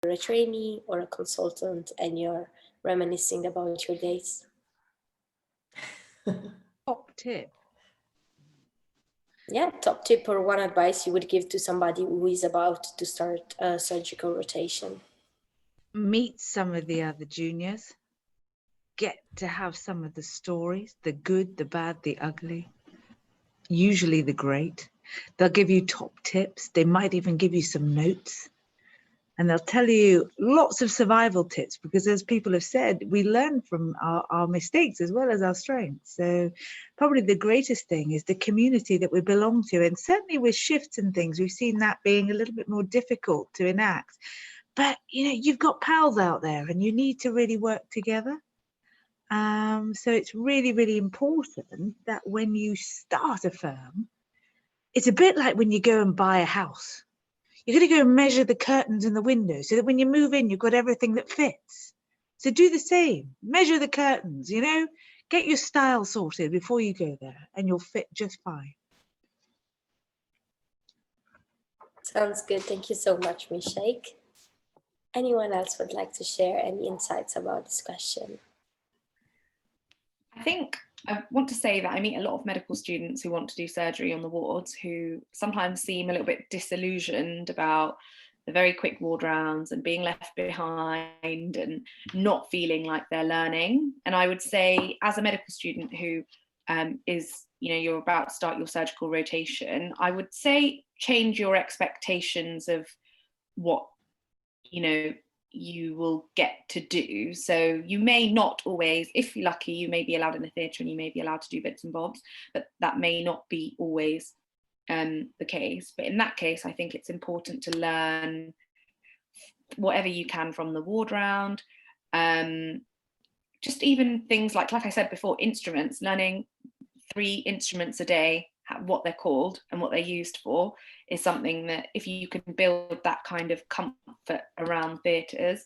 a trainee or a consultant and you're reminiscing about your days? Top tip. Yeah, top tip or one advice you would give to somebody who is about to start a surgical rotation. Meet some of the other juniors. Get to have some of the stories, the good, the bad, the ugly, usually the great. They'll give you top tips. They might even give you some notes. And they'll tell you lots of survival tips, because as people have said, we learn from our mistakes as well as our strengths. So probably the greatest thing is the community that we belong to. And certainly with shifts and things, we've seen that being a little bit more difficult to enact. But, you've got pals out there and you need to really work together. So it's really, really important that when you start a firm, it's a bit like when you go and buy a house. You're going to go and measure the curtains and the windows so that when you move in, you've got everything that fits. So do the same. Measure the curtains, get your style sorted before you go there and you'll fit just fine. Sounds good. Thank you so much, Ms. Sheikh. Anyone else would like to share any insights about this question? I think I want to say that I meet a lot of medical students who want to do surgery on the wards who sometimes seem a little bit disillusioned about the very quick ward rounds and being left behind and not feeling like they're learning. And I would say, as a medical student who is, you're about to start your surgical rotation, I would say change your expectations of what, you will get to do. So you may not always, if you're lucky, you may be allowed in the theatre and you may be allowed to do bits and bobs, but that may not be always the case. But in that case, I think it's important to learn whatever you can from the ward round. Just even things like I said before, instruments, learning 3 instruments a day, what they're called and what they're used for, is something that if you can build that kind of comfort around theatres,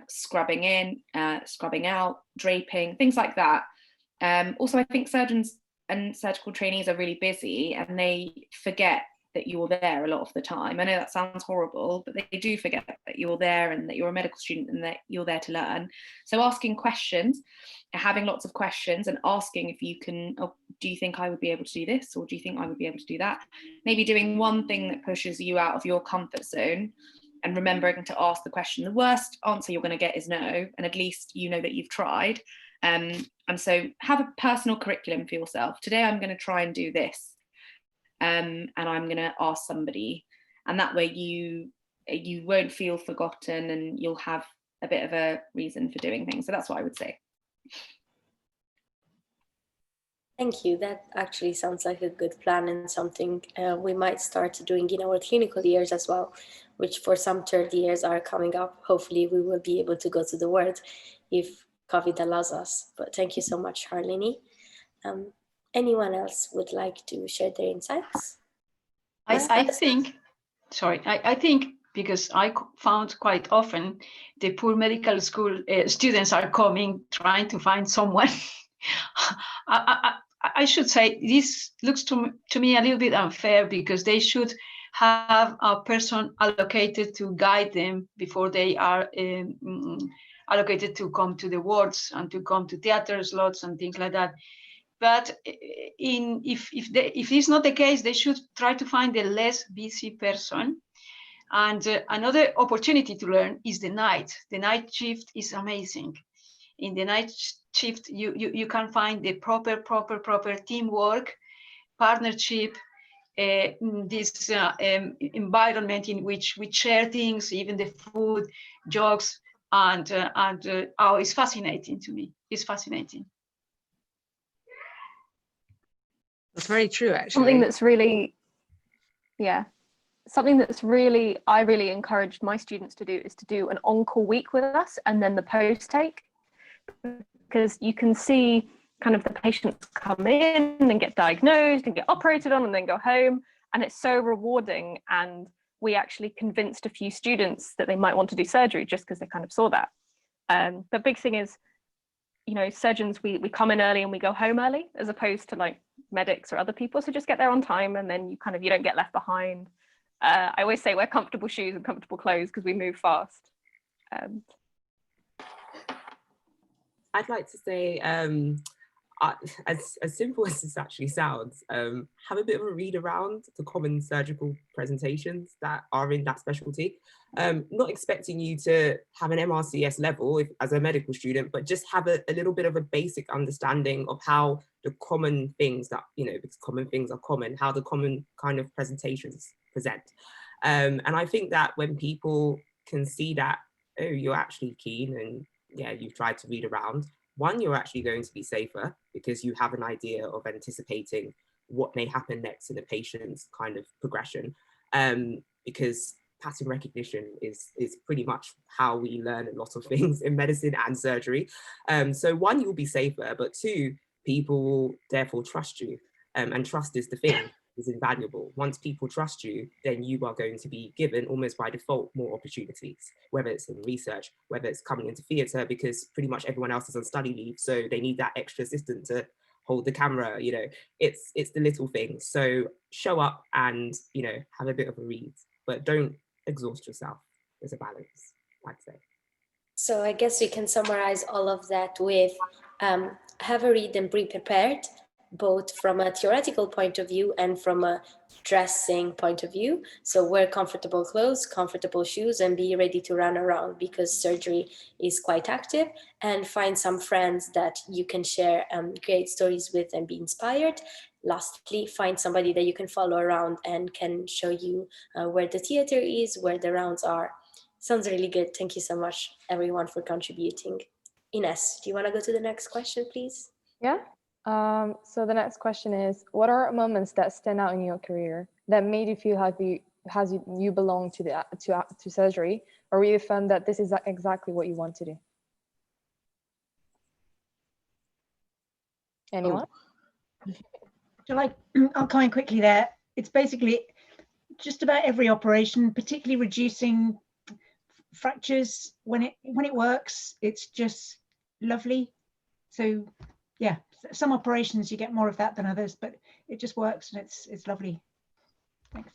scrubbing in, scrubbing out, draping, things like that. Also, I think surgeons and surgical trainees are really busy and they forget that you're there a lot of the time. I know that sounds horrible, but they do forget that you're there and that you're a medical student and that you're there to learn. So asking questions, having lots of questions and asking if you can, do you think I would be able to do this? Or do you think I would be able to do that? Maybe doing one thing that pushes you out of your comfort zone and remembering to ask the question. The worst answer you're going to get is no, and at least you know that you've tried. And so have a personal curriculum for yourself. Today I'm going to try and do this. And I'm going to ask somebody, and that way you won't feel forgotten and you'll have a bit of a reason for doing things. So that's what I would say. Thank you. That actually sounds like a good plan and something we might start doing in our clinical years as well, which for some third years are coming up. Hopefully we will be able to go to the ward if COVID allows us. But thank you so much, Harlini. Anyone else would like to share their insights? I think because I found quite often the poor medical school students are coming trying to find someone. I should say this looks to me a little bit unfair, because they should have a person allocated to guide them before they are allocated to come to the wards and to come to theater slots and things like that. But if it's not the case, they should try to find a less busy person. And another opportunity to learn is the night. The night shift is amazing. In the night shift, you can find the proper teamwork, partnership, this environment in which we share things, even the food, jokes, and it's fascinating to me. It's fascinating. That's very true, actually. Something that's really I really encouraged my students to do is to do an on-call week with us and then the post-take, because you can see kind of the patients come in and get diagnosed and get operated on and then go home, and it's so rewarding. And we actually convinced a few students that they might want to do surgery just because they kind of saw that. The big thing is, surgeons, we come in early and we go home early, as opposed to like medics or other people. So just get there on time, and then you don't get left behind. I always say wear comfortable shoes and comfortable clothes because we move fast. I'd like to say, as simple as this actually sounds, have a bit of a read around the common surgical presentations that are in that specialty. Not expecting you to have an MRCS level as a medical student, but just have a little bit of a basic understanding of how the common things that, because common things are common, how the common kind of presentations present. And I think that when people can see that, oh, you're actually keen and yeah, you've tried to read around, one, you're actually going to be safer because you have an idea of anticipating what may happen next in a patient's kind of progression. Because pattern recognition is pretty much how we learn a lot of things in medicine and surgery. So one, you'll be safer, but two, people will therefore trust you. And trust is the thing, is invaluable. Once people trust you, then you are going to be given almost by default more opportunities, whether it's in research, whether it's coming into theatre, because pretty much everyone else is on study leave, so they need that extra assistant to hold the camera. It's the little things. So show up and have a bit of a read, but don't exhaust yourself. There's a balance, I'd say. So I guess we can summarize all of that with have a read and be prepared, both from a theoretical point of view and from a dressing point of view. So wear comfortable clothes, comfortable shoes, and be ready to run around because surgery is quite active, and find some friends that you can share great stories with and be inspired. Lastly, find somebody that you can follow around and can show you where the theater is, where the rounds are. Sounds really good. Thank you so much, everyone, for contributing. Ines, do you want to go to the next question, please? Yeah. So the next question is, what are moments that stand out in your career that made you feel like you belong to surgery, or you found that this is exactly what you want to do? Anyone? I'll come in quickly there. It's basically just about every operation, particularly reducing fractures when it works. It's just lovely. So yeah, some operations you get more of that than others, but it just works and it's lovely. Thanks.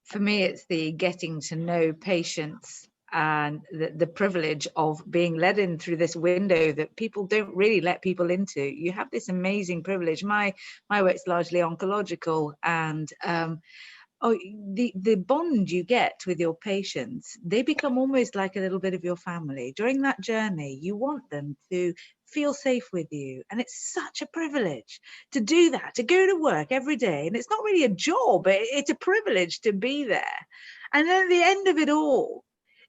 For me, it's the getting to know patients and the privilege of being let in through this window that people don't really let people into. You have this amazing privilege. My work's largely oncological, and the bond you get with your patients, they become almost like a little bit of your family. During that journey, you want them to feel safe with you, and it's such a privilege to do that, to go to work every day, and it's not really a job, it's a privilege to be there. And then at the end of it all,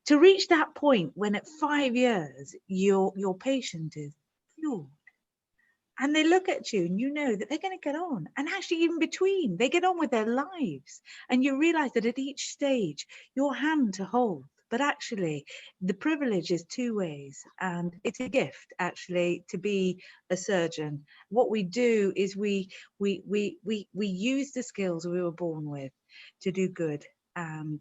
to reach that point when at 5 years your patient is cured, and they look at you and you know that they're going to get on, and actually in between they get on with their lives, and you realize that at each stage your hand to hold, but actually the privilege is two ways, and it's a gift actually to be a surgeon. What we do is we use the skills we were born with to do good, and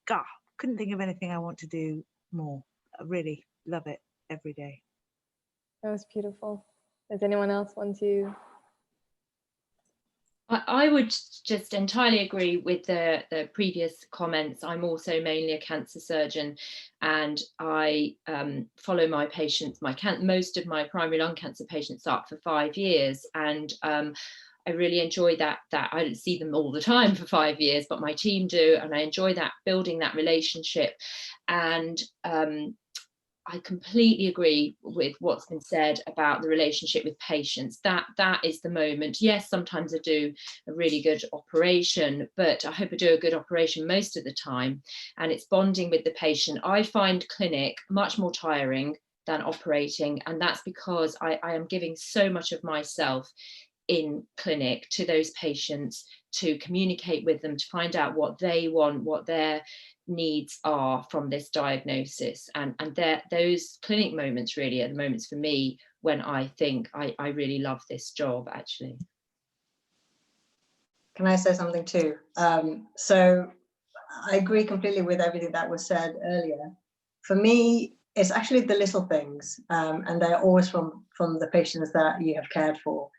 God, couldn't think of anything I want to do more. I really love it every day. That was beautiful. Does anyone else want to? I would just entirely agree with the previous comments. I'm also mainly a cancer surgeon, and I follow my patients. Most of my primary lung cancer patients up for 5 years, and I really enjoy that I don't see them all the time for 5 years, but my team do, and I enjoy that, building that relationship. And I completely agree with what's been said about the relationship with patients. That is the moment. Yes, sometimes I do a really good operation, but I hope I do a good operation most of the time. And it's bonding with the patient. I find clinic much more tiring than operating, and that's because I am giving so much of myself in clinic to those patients, to communicate with them, to find out what they want, what their needs are from this diagnosis, and those clinic moments really are the moments for me when I think I really love this job actually. Can I say something too? So I agree completely with everything that was said earlier. For me, it's actually the little things, and they're always from the patients that you have cared for.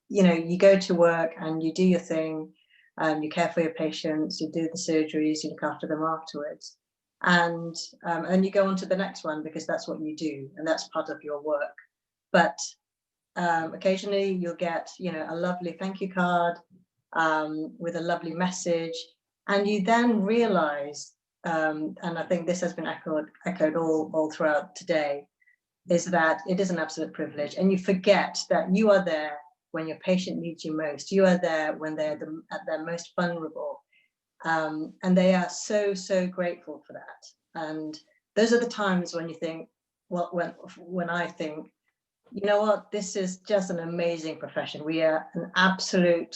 You go to work and you do your thing, You care for your patients, you do the surgeries, you look after them afterwards. And you go on to the next one because that's what you do and that's part of your work. But occasionally you'll get, you know, a lovely thank you card with a lovely message. And you then realize, and I think this has been echoed all throughout today, is that it is an absolute privilege. And you forget that you are there when your patient needs you most. You are there when they're at their most vulnerable. And they are so, so grateful for that. And those are the times when you think, well, when I think, you know what, this is just an amazing profession. We are an absolute,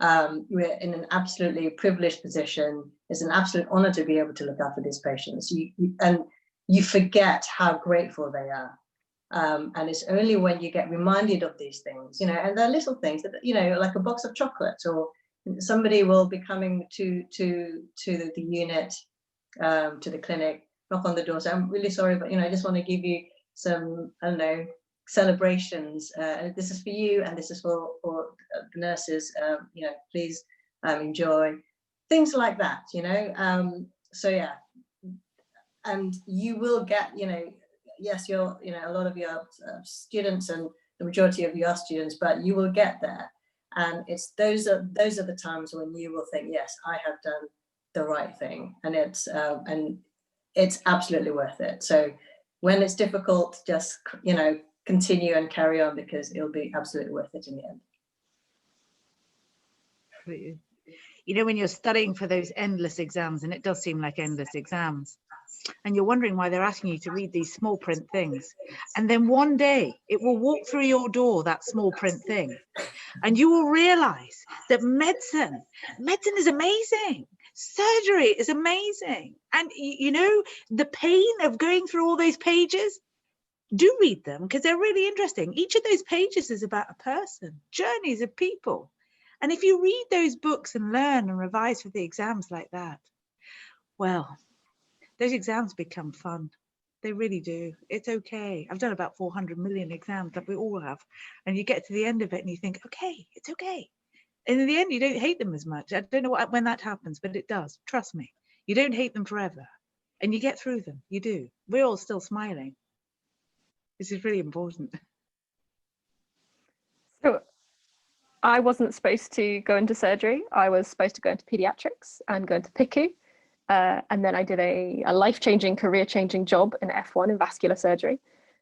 we're in an absolutely privileged position. It's an absolute honor to be able to look after these patients. And you forget how grateful they are. And it's only when you get reminded of these things, you know, and they're little things that, you know, like a box of chocolates, or somebody will be coming to the unit, to the clinic, knock on the door, say, I'm really sorry, but, you know, I just want to give you some, I don't know, celebrations. This is for you, and this is for the nurses, you know, please enjoy. Things like that, you know. So yeah, and you will get, you know, yes, you're, you know, a lot of your students, and the majority of your students, but you will get there. And it's those are the times when you will think, yes, I have done the right thing, and it's absolutely worth it. So when it's difficult, just, you know, continue and carry on, because it'll be absolutely worth it in the end. You know, when you're studying for those endless exams, and it does seem like endless exams, and you're wondering why they're asking you to read these small print things, and then one day it will walk through your door, that small print thing, and you will realize that medicine is amazing, surgery is amazing, and you know, the pain of going through all those pages, do read them because they're really interesting. Each of those pages is about a person, journeys of people. And if you read those books and learn and revise for the exams like that, well, those exams become fun. They really do. It's okay. I've done about 400 million exams, that we all have. And you get to the end of it and you think, okay, it's okay. And in the end, you don't hate them as much. I don't know when that happens, but it does. Trust me. You don't hate them forever. And you get through them. You do. We're all still smiling. This is really important. So I wasn't supposed to go into surgery. I was supposed to go into pediatrics and go into PICU. And then I did a life-changing, career-changing job in F1 in vascular surgery.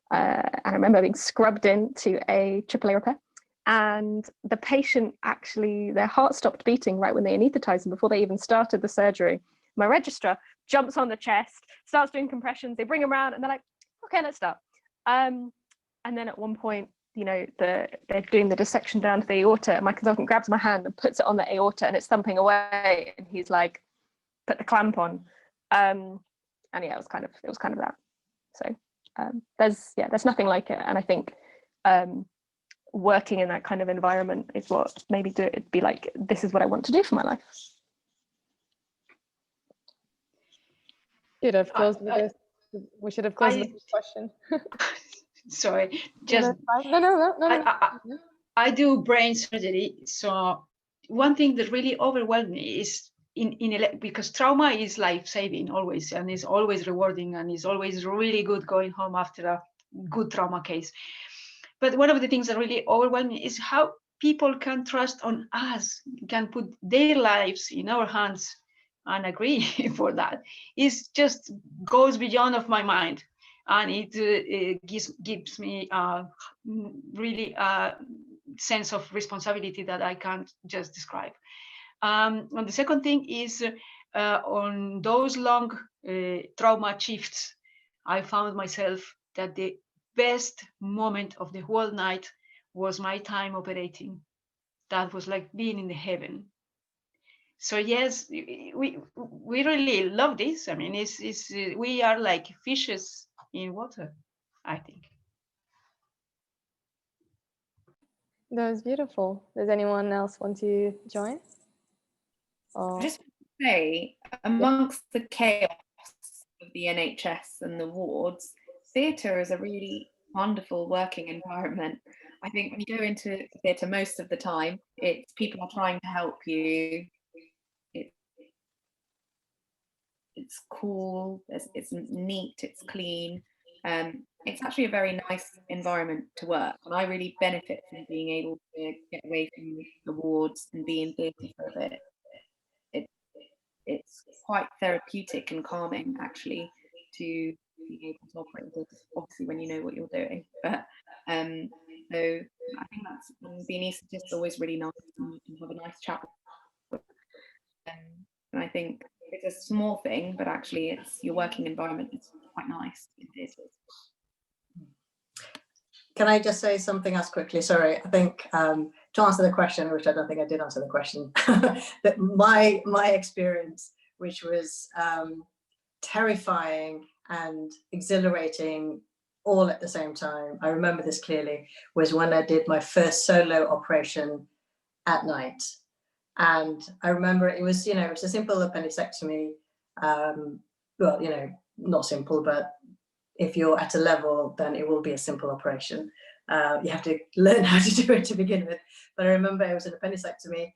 And I remember being scrubbed into a AAA repair. And the patient actually, their heart stopped beating right when they anesthetized them before they even started the surgery. My registrar jumps on the chest, starts doing compressions. They bring them around and they're like, okay, let's start. And then at one point, you know, they're doing the dissection down to the aorta, and my consultant grabs my hand and puts it on the aorta, and it's thumping away, and he's like, put the clamp on. And yeah, it was kind of that. So there's nothing like it. And I think working in that kind of environment is what made me do it. It'd be like, this is what I want to do for my life. We should have closed with this question. Sorry, just no. I do brain surgery, so one thing that really overwhelmed me is because trauma is life-saving always, and is always rewarding, and is always really good going home after a good trauma case. But one of the things that really overwhelmed me is how people can trust on us, can put their lives in our hands and agree for that. It just goes beyond of my mind. And it gives me really a sense of responsibility that I can't just describe. And the second thing is on those long trauma shifts, I found myself that the best moment of the whole night was my time operating. That was like being in the heaven. So yes, we really love this. I mean, we are like fishes in water, I think. That was beautiful. Does anyone else want to join? I just want to say, amongst the chaos of the NHS and the wards, theatre is a really wonderful working environment. I think when you go into theatre most of the time, it's people are trying to help you. it's cool, it's neat, it's clean. It's actually a very nice environment to work, and I really benefit from being able to get away from the wards and be in theatre for a bit. It's quite therapeutic and calming, actually, to be able to operate with it, obviously when you know what you're doing. But so I think that's being anaesthetist always really nice, and you can have a nice chat with them. And I think it's a small thing, but actually it's your working environment is quite nice in theatres. Can I just say something else quickly? Sorry, I think to answer the question, which I don't think I did answer the question, that my experience, which was terrifying and exhilarating all at the same time, I remember this clearly, was when I did my first solo operation at night. And I remember it was, it was a simple appendicectomy. Well, not simple, but if you're at a level, then it will be a simple operation. You have to learn how to do it to begin with. But I remember it was an appendicectomy,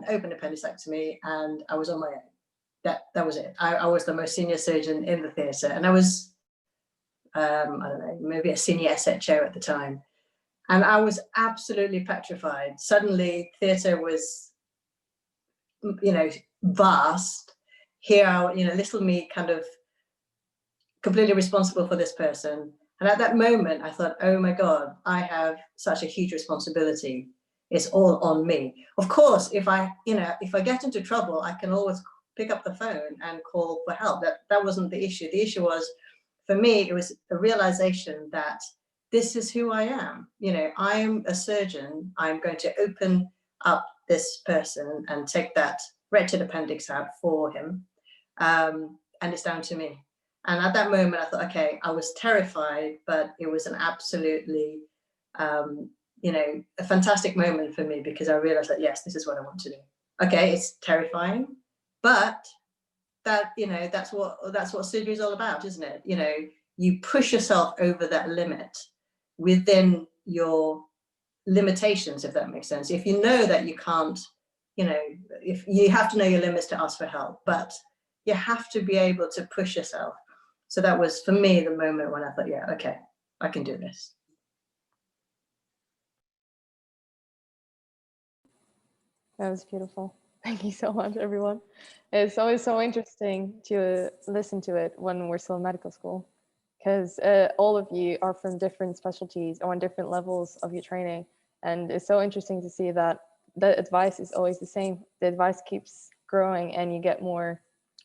open appendicectomy, and I was on my own. That was it. I was the most senior surgeon in the theatre, and I was, I don't know, maybe a senior SHO at the time. And I was absolutely petrified. Suddenly, theatre was, vast. Here, little me kind of completely responsible for this person. And at that moment, I thought, oh my God, I have such a huge responsibility. It's all on me. Of course, if I get into trouble, I can always pick up the phone and call for help. That wasn't the issue. The issue was, for me, it was a realization that this is who I am. I am a surgeon. I'm going to open up this person and take that wretched appendix out for him. And it's down to me. And at that moment, I thought, okay, I was terrified, but it was an absolutely, a fantastic moment for me, because I realized that, yes, this is what I want to do. Okay, it's terrifying, but that, that's what surgery is all about, isn't it? You push yourself over that limit within your limitations, if that makes sense. If you know that you can't, if you have to know your limits to ask for help, but you have to be able to push yourself. So that was, for me, the moment when I thought, yeah, okay, I can do this. That was beautiful. Thank you so much, everyone. It's always so interesting to listen to it when we're still in medical school, because all of you are from different specialties or on different levels of your training. And it's so interesting to see that the advice is always the same. The advice keeps growing, and you get more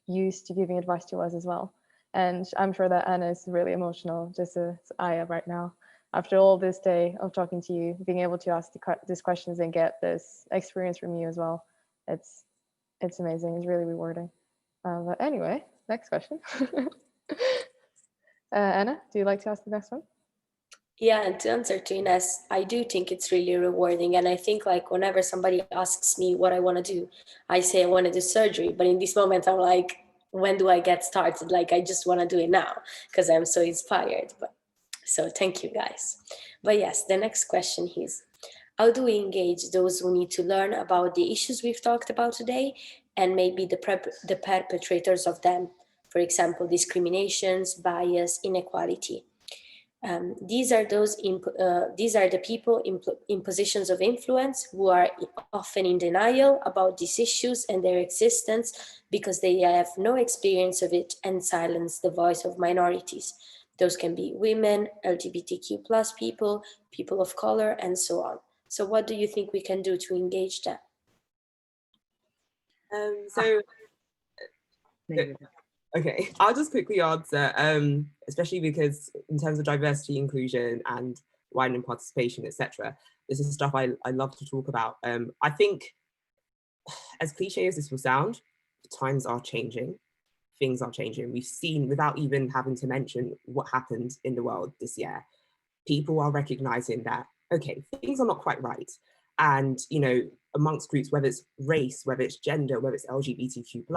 used to giving advice to us as well. And I'm sure that Anna is really emotional, just as I am right now. After all this day of talking to you, being able to ask these questions and get this experience from you as well, it's amazing. It's really rewarding. But anyway, next question. Anna, do you like to ask the next one? Yeah, and to answer to Ines, I do think it's really rewarding. And I think, like, whenever somebody asks me what I want to do, I say I want to do surgery. But in this moment, I'm like, when do I get started? Like, I just want to do it now because I'm so inspired. But so thank you, guys. But yes, the next question is, how do we engage those who need to learn about the issues we've talked about today, and maybe the perpetrators of them? For example, discriminations, bias, inequality. These are the people in positions of influence who are often in denial about these issues and their existence because they have no experience of it and silence the voice of minorities. Those can be women, LGBTQ+ people, people of color, and so on. So what do you think we can do to engage them? Okay, I'll just quickly answer, especially because in terms of diversity, inclusion, and widening participation, etc. This is stuff I love to talk about. I think, as cliche as this will sound, times are changing, things are changing. We've seen, without even having to mention what happened in the world this year, people are recognizing that, okay, things are not quite right. And, amongst groups, whether it's race, whether it's gender, whether it's LGBTQ+,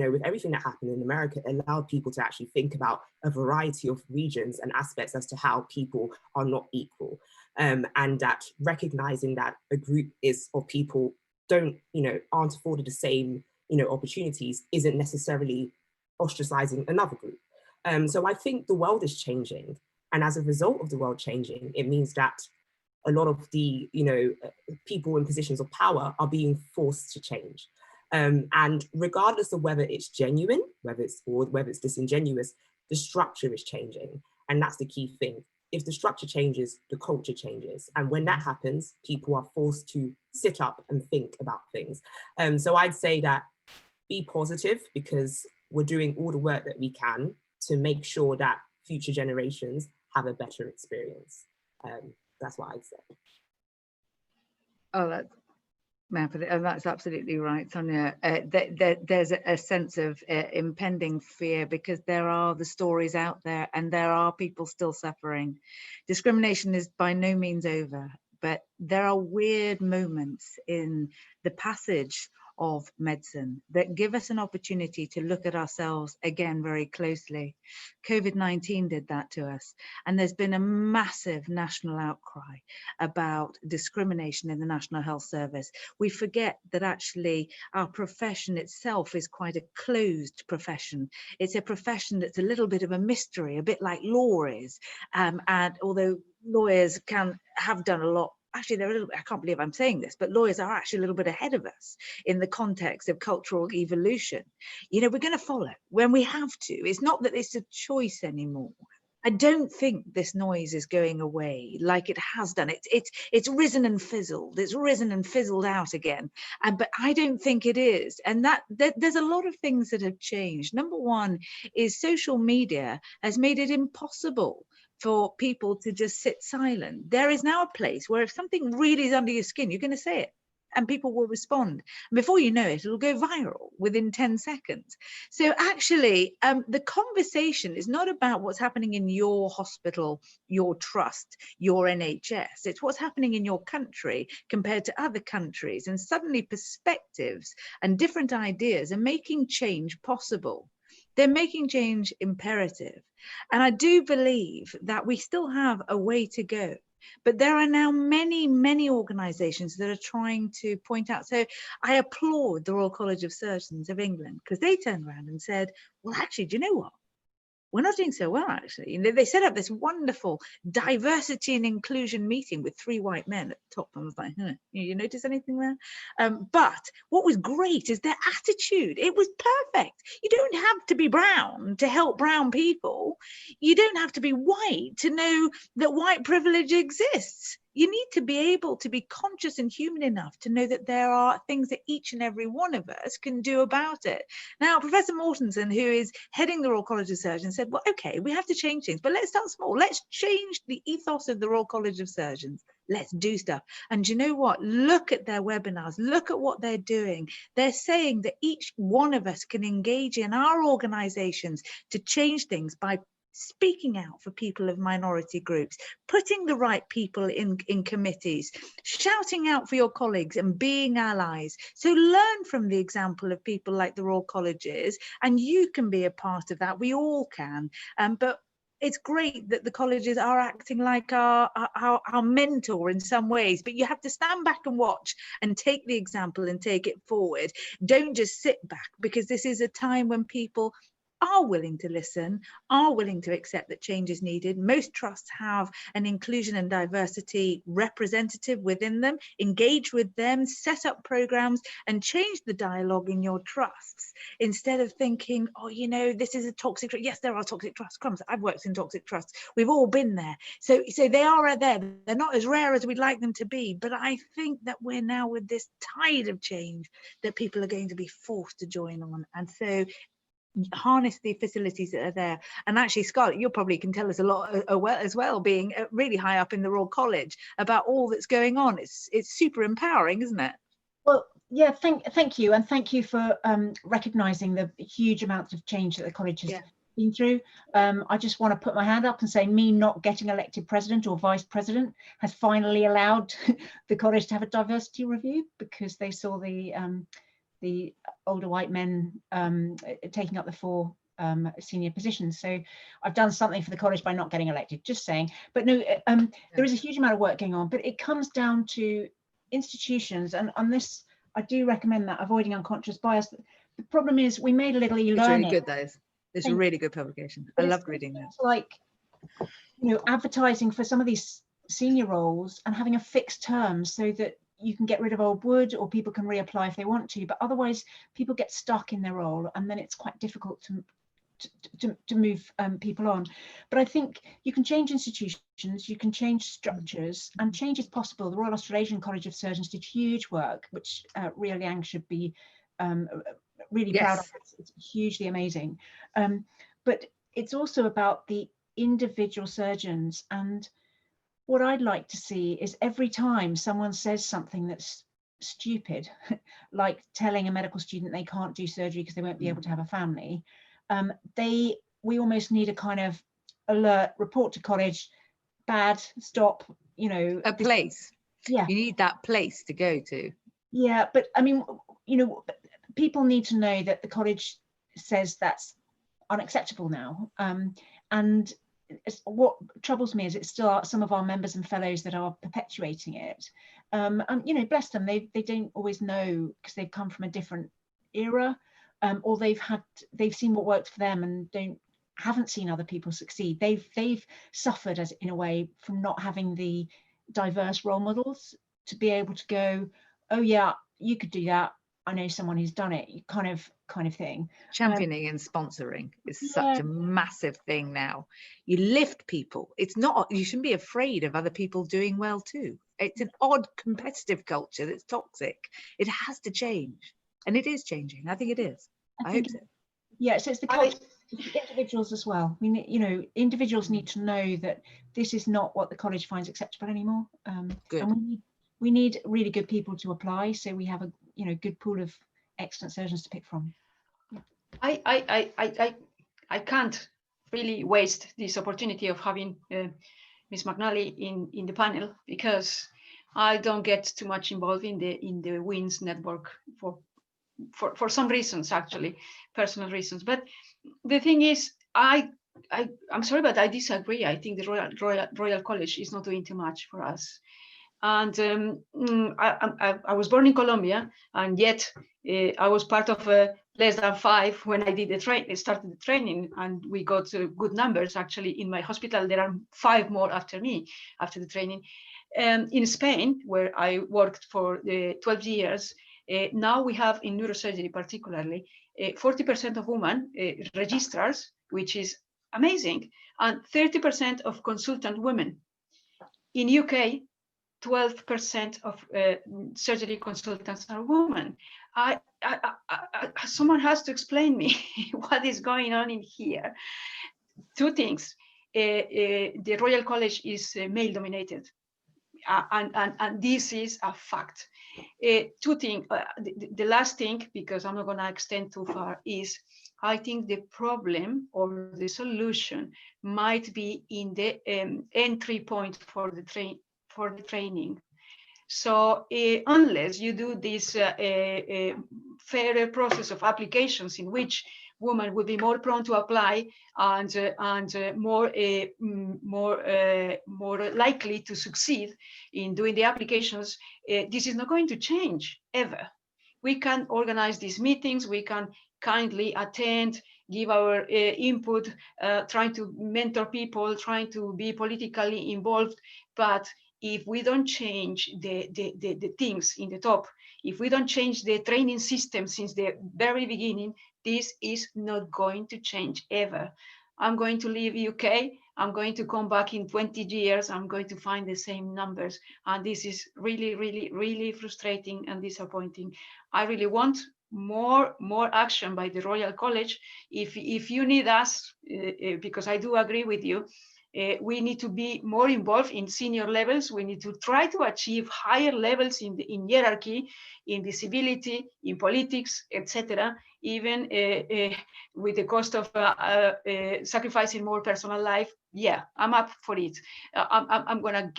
with everything that happened in America, it allowed people to actually think about a variety of regions and aspects as to how people are not equal. And that recognizing that a group of people aren't afforded the same, opportunities isn't necessarily ostracizing another group. So I think the world is changing. And as a result of the world changing, it means that a lot of the, people in positions of power are being forced to change. And regardless of whether it's genuine, whether it's disingenuous, the structure is changing. And that's the key thing. If the structure changes, the culture changes. And when that happens, people are forced to sit up and think about things. So I'd say that be positive, because we're doing all the work that we can to make sure that future generations have a better experience. That's what I'd say. Oh, that's absolutely right, Sonia. There's a sense of impending fear, because there are the stories out there and there are people still suffering. Discrimination is by no means over, but there are weird moments in the passage of medicine that give us an opportunity to look at ourselves again very closely. COVID-19 did that to us, and there's been a massive national outcry about discrimination in the National Health Service. We forget that actually our profession itself is quite a closed profession. It's a profession that's a little bit of a mystery, a bit like law is, and although lawyers have done a lot. Actually, they're a little bit, I can't believe I'm saying this, but lawyers are actually a little bit ahead of us in the context of cultural evolution. We're going to follow when we have to. It's not that it's a choice anymore. I don't think this noise is going away like it has done. It's risen and fizzled. It's risen and fizzled out again. But I don't think it is. And there's a lot of things that have changed. Number one is social media has made it impossible for people to just sit silent. There is now a place where if something really is under your skin, you're going to say it and people will respond. And before you know it, it'll go viral within 10 seconds. So actually, the conversation is not about what's happening in your hospital, your trust, your NHS. It's what's happening in your country compared to other countries. And suddenly perspectives and different ideas are making change possible. They're making change imperative. And I do believe that we still have a way to go. But there are now many, many organisations that are trying to point out. So I applaud the Royal College of Surgeons of England, because they turned around and said, well, actually, do you know what? We're not doing so well, actually. And they set up this wonderful diversity and inclusion meeting with 3 white men at the top. I was like, you notice anything there? But what was great is their attitude. It was perfect. You don't have to be brown to help brown people. You don't have to be white to know that white privilege exists. You need to be able to be conscious and human enough to know that there are things that each and every one of us can do about it. Now, Professor Mortensen, who is heading the Royal College of Surgeons, said, well, okay, we have to change things, but let's start small. Let's change the ethos of the Royal College of Surgeons. Let's do stuff. And you know what? Look at their webinars. Look at what they're doing. They're saying that each one of us can engage in our organizations to change things by speaking out for people of minority groups, putting the right people in committees, shouting out for your colleagues and being allies. So learn from the example of people like the Royal Colleges, and you can be a part of that. We all can. But it's great that the colleges are acting like our mentor in some ways, but you have to stand back and watch and take the example and take it forward. Don't just sit back, because this is a time when people are willing to listen, are willing to accept that change is needed. Most trusts have an inclusion and diversity representative within them. Engage with them, set up programs and change the dialogue in your trusts, instead of thinking, oh, this is a toxic trust. Yes, there are toxic trusts. Crumbs, I've worked in toxic trusts. We've all been there. So they are there. They're not as rare as we'd like them to be. But I think that we're now with this tide of change that people are going to be forced to join on. And so harness the facilities that are there. And actually, Scarlett, you probably can tell us a lot as well, being really high up in the Royal College, about all that's going on. It's super empowering, isn't it? Well, yeah, thank you, and thank you for recognising the huge amounts of change that the college has been through. I just want to put my hand up and say, me not getting elected president or vice president has finally allowed the college to have a diversity review, because they saw the older white men taking up the 4 senior positions. So I've done something for the college by not getting elected, just saying. But no, there is a huge amount of work going on, but it comes down to institutions, and on this I do recommend that, avoiding unconscious bias. The problem is we made a little e-learning. It's really good, those. It's a really good publication. I loved reading that. Like, advertising for some of these senior roles and having a fixed term so that you can get rid of old wood, or people can reapply if they want to, but otherwise people get stuck in their role and then it's quite difficult to move people on. But I think you can change institutions, you can change structures, and change is possible. The Royal Australasian College of Surgeons did huge work, which Ria Liang should be really proud of. It's hugely amazing. But it's also about the individual surgeons. And what I'd like to see is every time someone says something that's stupid, like telling a medical student they can't do surgery because they won't be able to have a family, we almost need a kind of alert, report to college, bad, stop, a place. Yeah, you need that place to go to. Yeah, but I mean, people need to know that the college says that's unacceptable now, and what troubles me is it's still some of our members and fellows that are perpetuating it, and bless them, they don't always know because they've come from a different era, or they've seen what worked for them and haven't seen other people succeed. They've suffered, as in a way, from not having the diverse role models to be able to go, oh yeah, you could do that, I know someone who's done it, kind of thing. Championing and sponsoring is such a massive thing now. You lift people. It's not, you shouldn't be afraid of other people doing well too. It's an odd competitive culture that's toxic. It has to change, and it is changing. I think it is. I hope so. Yeah, so it's the culture, individuals as well. We need, individuals need to know that this is not what the college finds acceptable anymore. Good. And we need really good people to apply, so we have a good pool of excellent surgeons to pick from. Yeah. I can't really waste this opportunity of having Ms. McNally in the panel, because I don't get too much involved in the WINS network for some reasons, actually, personal reasons. But the thing is, I'm sorry, but I disagree. I think the Royal College is not doing too much for us. And I was born in Colombia, and yet I was part of less than 5 when I did started the training, and we got good numbers. Actually, in my hospital, there are 5 more after me, after the training. In Spain, where I worked for 12 years, now we have, in neurosurgery particularly, 40% of women registrars, which is amazing, and 30% of consultant women. In UK, 12% of surgery consultants are women. Someone has to explain me what is going on in here. 2 things. The Royal College is male dominated, and this is a fact. 2 things. The last thing, because I'm not going to extend too far, is I think the problem or the solution might be in the entry point for the training. So unless you do this fairer process of applications in which women will be more prone to apply and more likely to succeed in doing the applications, this is not going to change ever. We can organize these meetings, we can kindly attend, give our input, trying to mentor people, trying to be politically involved, but if we don't change the things in the top, if we don't change the training system since the very beginning, this is not going to change ever. I'm going to leave UK, I'm going to come back in 20 years, I'm going to find the same numbers. And this is really, really, really frustrating and disappointing. I really want more action by the Royal College. If you need us, because I do agree with you, we need to be more involved in senior levels. We need to try to achieve higher levels in hierarchy, in visibility, in politics, etc. Even with the cost of sacrificing more personal life. Yeah, I'm up for it. I'm gonna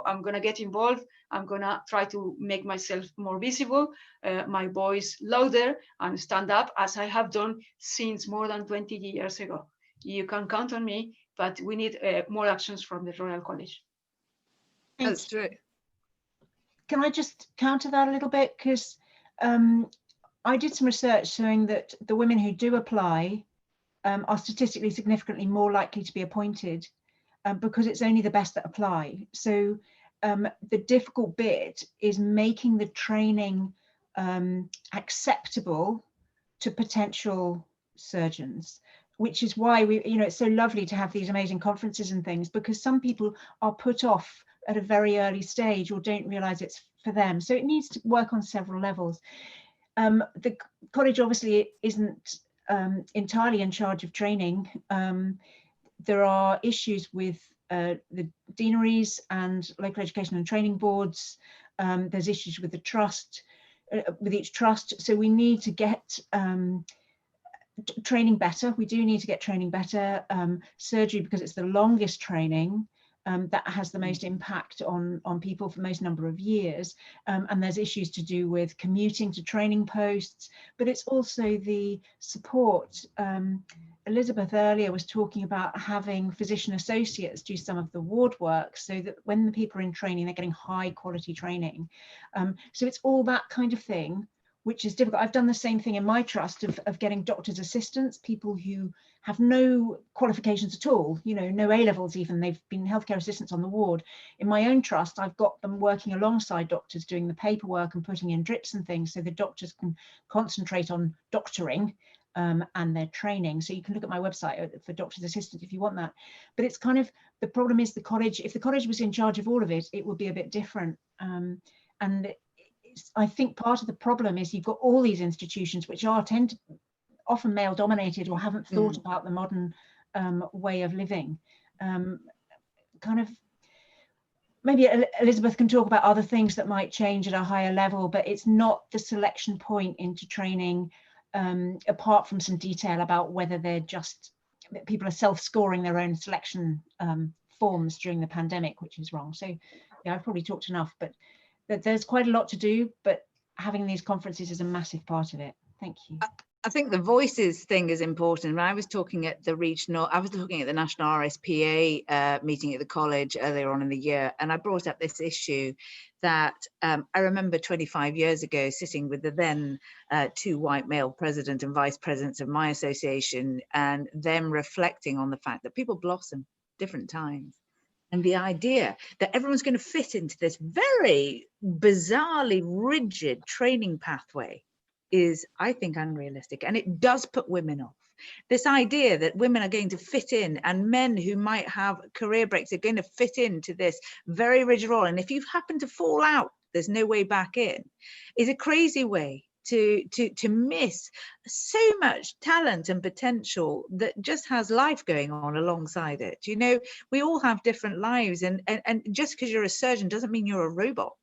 I'm gonna get involved. I'm gonna try to make myself more visible, my voice louder, and stand up as I have done since more than 20 years ago. You can count on me, but we need more actions from the Royal College. That's true. Can I just counter that a little bit? Because I did some research showing that the women who do apply are statistically significantly more likely to be appointed because it's only the best that apply. So the difficult bit is making the training acceptable to potential surgeons, which is why it's so lovely to have these amazing conferences and things, because some people are put off at a very early stage or don't realize it's for them. So it needs to work on several levels. The college obviously isn't entirely in charge of training. There are issues with the deaneries and local education and training boards. There's issues with the trust, with each trust. So we need to get training better. We do need to get training better. Surgery, because it's the longest training, that has the most impact on people for the most number of years. And there's issues to do with commuting to training posts, but it's also the support. Elizabeth earlier was talking about having physician associates do some of the ward work so that when the people are in training, they're getting high quality training. So it's all that kind of thing, which is difficult. I've done the same thing in my trust of getting doctor's assistants, people who have no qualifications at all, no A-levels even, they've been healthcare assistants on the ward. In my own trust, I've got them working alongside doctors, doing the paperwork and putting in drips and things so the doctors can concentrate on doctoring and their training. So you can look at my website for doctor's assistants if you want that. But it's kind of, the problem is the college, if the college was in charge of all of it, it would be a bit different. And I think part of the problem is you've got all these institutions which are often male dominated or haven't thought about the modern way of living. Kind of, maybe Elizabeth can talk about other things that might change at a higher level, but it's not the selection point into training, apart from some detail about whether people are self-scoring their own selection forms during the pandemic, which is wrong. So yeah, I've probably talked enough, but there's quite a lot to do, but having these conferences is a massive part of it. Thank you. I think the voices thing is important. When I was talking at the National RSPA meeting at the college earlier on in the year, and I brought up this issue that I remember 25 years ago sitting with the then two white male president and vice presidents of my association, and them reflecting on the fact that people blossom different times. And the idea that everyone's going to fit into this very bizarrely rigid training pathway is, I think, unrealistic. And it does put women off. This idea that women are going to fit in and men who might have career breaks are going to fit into this very rigid role. And if you happen to fall out, there's no way back in, is a crazy way to miss so much talent and potential that just has life going on alongside it. We all have different lives, and just because you're a surgeon doesn't mean you're a robot.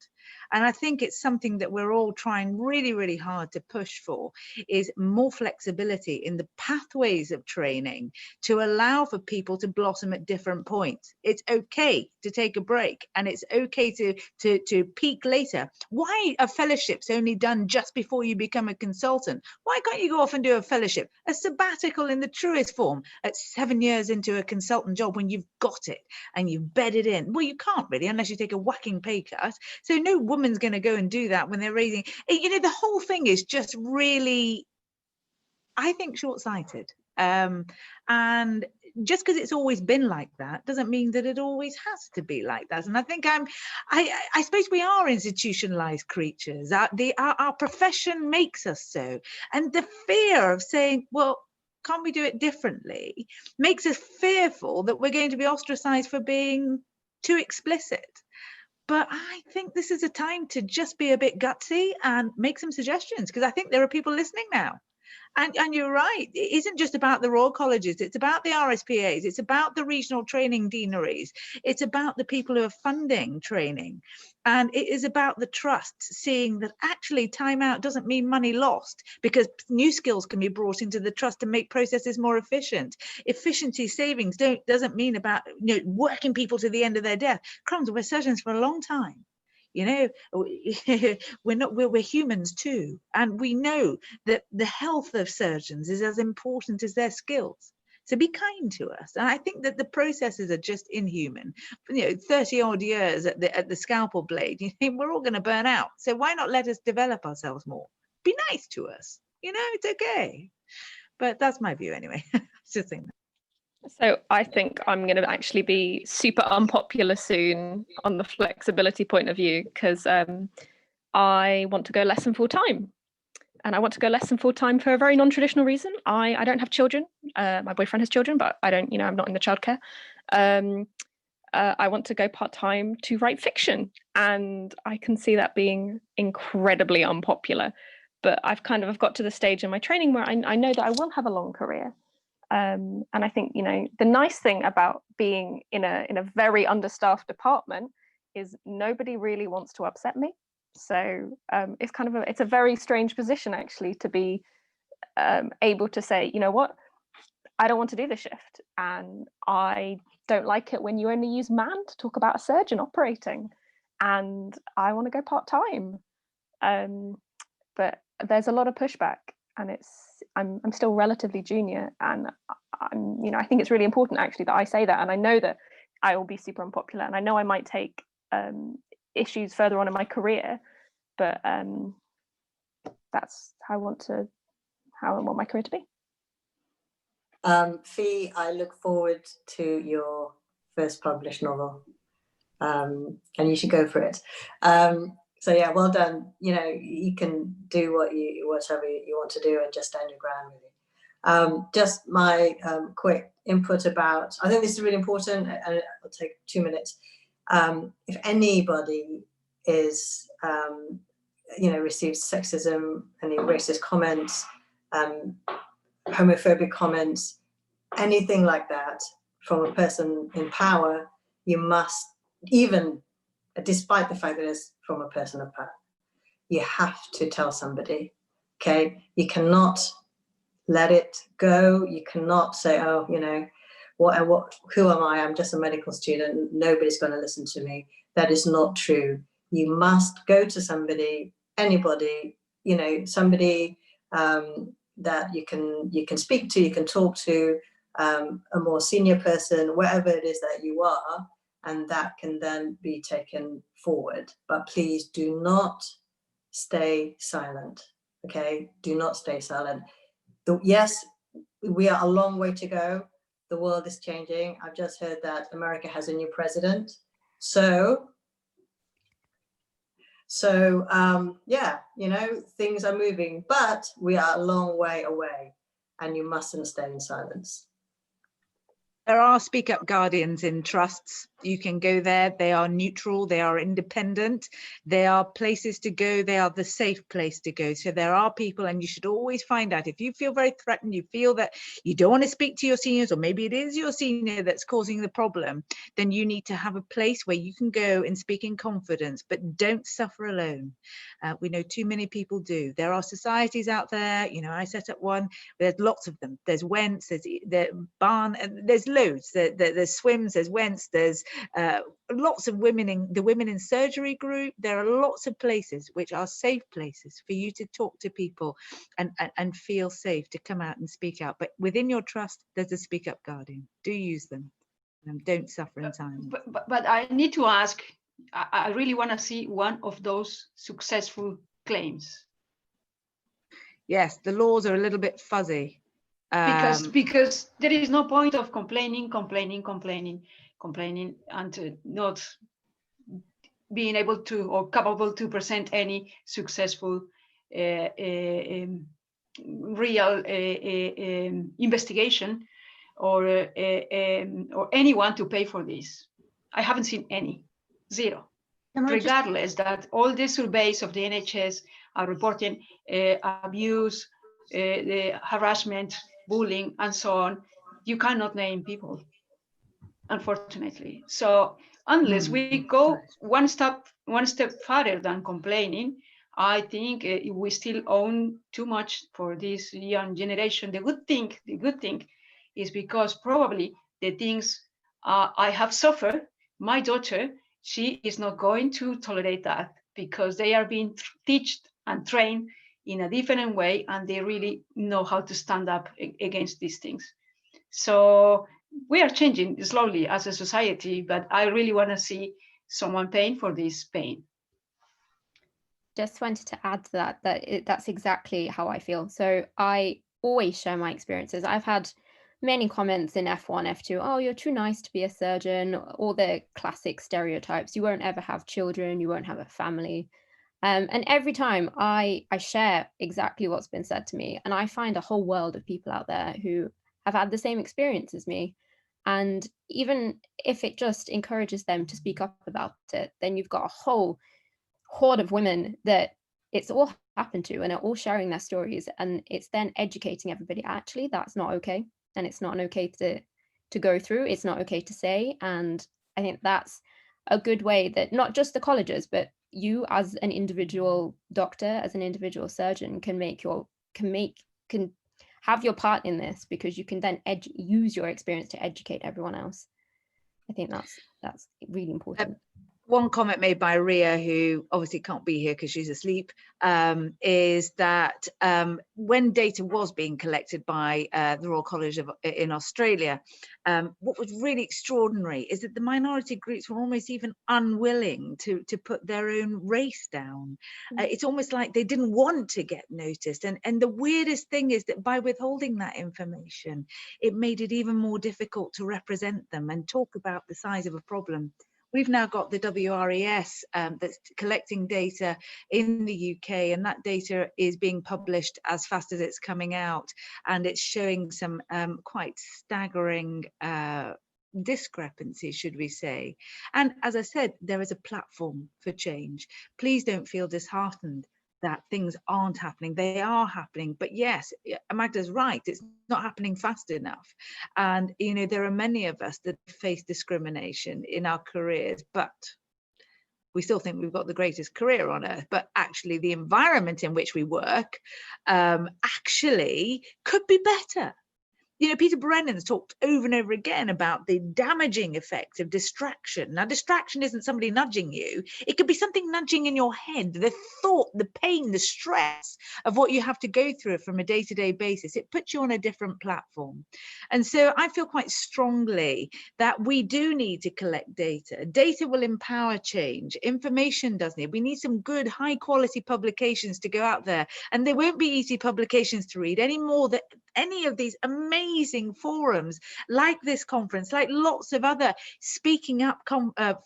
And I think it's something that we're all trying really, really hard to push for, is more flexibility in the pathways of training to allow for people to blossom at different points. It's okay to take a break, and it's okay to peak later. Why are fellowships only done just before you become a consultant? Why can't you go off and do a fellowship, a sabbatical in the truest form, at 7 years into a consultant job when you've got it and you've bedded in? Well, you can't really, unless you take a whacking pay cut. So no woman's going to go and do that when they're raising, the whole thing is just really, I think, short-sighted. And just because it's always been like that doesn't mean that it always has to be like that. And I think I suppose we are institutionalized creatures. Our profession makes us so. And the fear of saying, well, can't we do it differently, makes us fearful that we're going to be ostracized for being too explicit. But I think this is a time to just be a bit gutsy and make some suggestions, because I think there are people listening now. And you're right, it isn't just about the Royal Colleges, it's about the RSPAs, it's about the regional training deaneries, it's about the people who are funding training. And it is about the trusts seeing that actually time out doesn't mean money lost, because new skills can be brought into the trust to make processes more efficient. Efficiency savings doesn't mean about working people to the end of their death. Crumbs, we're surgeons for a long time. We're humans too, and we know that the health of surgeons is as important as their skills. So be kind to us. And I think that the processes are just inhuman. 30 odd years at the scalpel blade, we're all going to burn out. So why not let us develop ourselves more? Be nice to us. It's okay. but that's my view anyway. Just think that. So I think I'm going to actually be super unpopular soon on the flexibility point of view, because I want to go less than full time. And I want to go less than full time for a very non-traditional reason. I don't have children. My boyfriend has children, but I don't, I'm not in the childcare. I want to go part-time to write fiction. And I can see that being incredibly unpopular. But I've got to the stage in my training where I know that I will have a long career. And I think, the nice thing about being in a very understaffed department is nobody really wants to upset me. So it's a very strange position actually to be able to say, you know what, I don't want to do the shift, and I don't like it when you only use man to talk about a surgeon operating, and I want to go part-time. But there's a lot of pushback, and I'm still relatively junior, and I think it's really important actually that I say that, and I know that I will be super unpopular, and I know I might take issues further on in my career, but that's how I want my career to be. Fee, I look forward to your first published novel, and you should go for it. So yeah, well done. You can do whatever you want to do and just stand your ground really. Just my quick input about, I think this is really important, and it'll take 2 minutes. If anybody is receives sexism, any racist comments, homophobic comments, anything like that from a person in power, you must, even despite the fact that it's from a person of power, you have to tell somebody. Okay, you cannot let it go. You cannot say, oh, who am I? I'm just a medical student, nobody's going to listen to me. That is not true. You must go to somebody, anybody, somebody that you can speak to, you can talk to, a more senior person, wherever it is that you are, and that can then be taken forward. But please do not stay silent. Okay, do not stay silent. Yes, we are a long way to go. The world is changing. I've just heard that America has a new president. So yeah, things are moving, but we are a long way away, and you mustn't stay in silence. There are Speak Up Guardians in trusts. You can go there. They are neutral. They are independent. They are places to go. They are the safe place to go. So there are people, and you should always find out if you feel very threatened, you feel that you don't want to speak to your seniors, or maybe it is your senior that's causing the problem, then you need to have a place where you can go and speak in confidence, but don't suffer alone. We know too many people do. There are societies out there. I set up one. There's lots of them. There's Wentz, there's Barn, there's loads. There's Swims, there's Wentz, there's lots of women in the Women in Surgery group. There are lots of places which are safe places for you to talk to people and feel safe to come out and speak out. But within your trust, there's a Speak Up Guardian. Do use them, and don't suffer in silence. But I need to ask, I really want to see one of those successful claims. Yes, the laws are a little bit fuzzy. Because there is no point of complaining, and not being able to or capable to present any successful real investigation or anyone to pay for this. I haven't seen any, zero. Regardless that all the surveys of the NHS are reporting abuse, the harassment, bullying, and so on, you cannot name people, unfortunately. So unless we go one step further than complaining, I think we still own too much for this young generation. The good thing is because probably the things I have suffered, my daughter, she is not going to tolerate that, because they are being taught and trained in a different way, and they really know how to stand up against these things. So we are changing slowly as a society, but I really want to see someone paying for this pain. Just wanted to add to that that's exactly how I feel. So I always share my experiences. I've had many comments in F1, F2, oh, you're too nice to be a surgeon, all the classic stereotypes. You won't ever have children, you won't have a family. And every time I share exactly what's been said to me, and I find a whole world of people out there who have had the same experience as me. And even if it just encourages them to speak up about it, then you've got a whole horde of women that it's all happened to and are all sharing their stories. And it's then educating everybody, actually, that's not okay. And it's not okay to go through. It's not okay to say. And I think that's a good way that not just the colleges, but you as an individual doctor, as an individual surgeon can have your part in this, because you can then use your experience to educate everyone else. I think that's really important. One comment made by Ria, who obviously can't be here because she's asleep, is that when data was being collected by the Royal College in Australia, what was really extraordinary is that the minority groups were almost even unwilling to put their own race down. It's almost like they didn't want to get noticed. And the weirdest thing is that by withholding that information, it made it even more difficult to represent them and talk about the size of a problem. We've now got the WRES that's collecting data in the UK, and that data is being published as fast as it's coming out, and it's showing some quite staggering discrepancies, should we say. And as I said, there is a platform for change. Please don't feel disheartened that things aren't happening. They are happening, but yes, Magda's right, it's not happening fast enough. And you know, there are many of us that face discrimination in our careers, but we still think we've got the greatest career on earth. But actually the environment in which we work actually could be better. You know, Peter Brennan's talked over and over again about the damaging effects of distraction. Now, distraction isn't somebody nudging you. It could be something nudging in your head, the thought, the pain, the stress of what you have to go through from a day-to-day basis. It puts you on a different platform. And so I feel quite strongly that we do need to collect data. Data will empower change. Information doesn't it? We need some good, high-quality publications to go out there. And they won't be easy publications to read any more than any of these amazing forums like this conference, like lots of other speaking up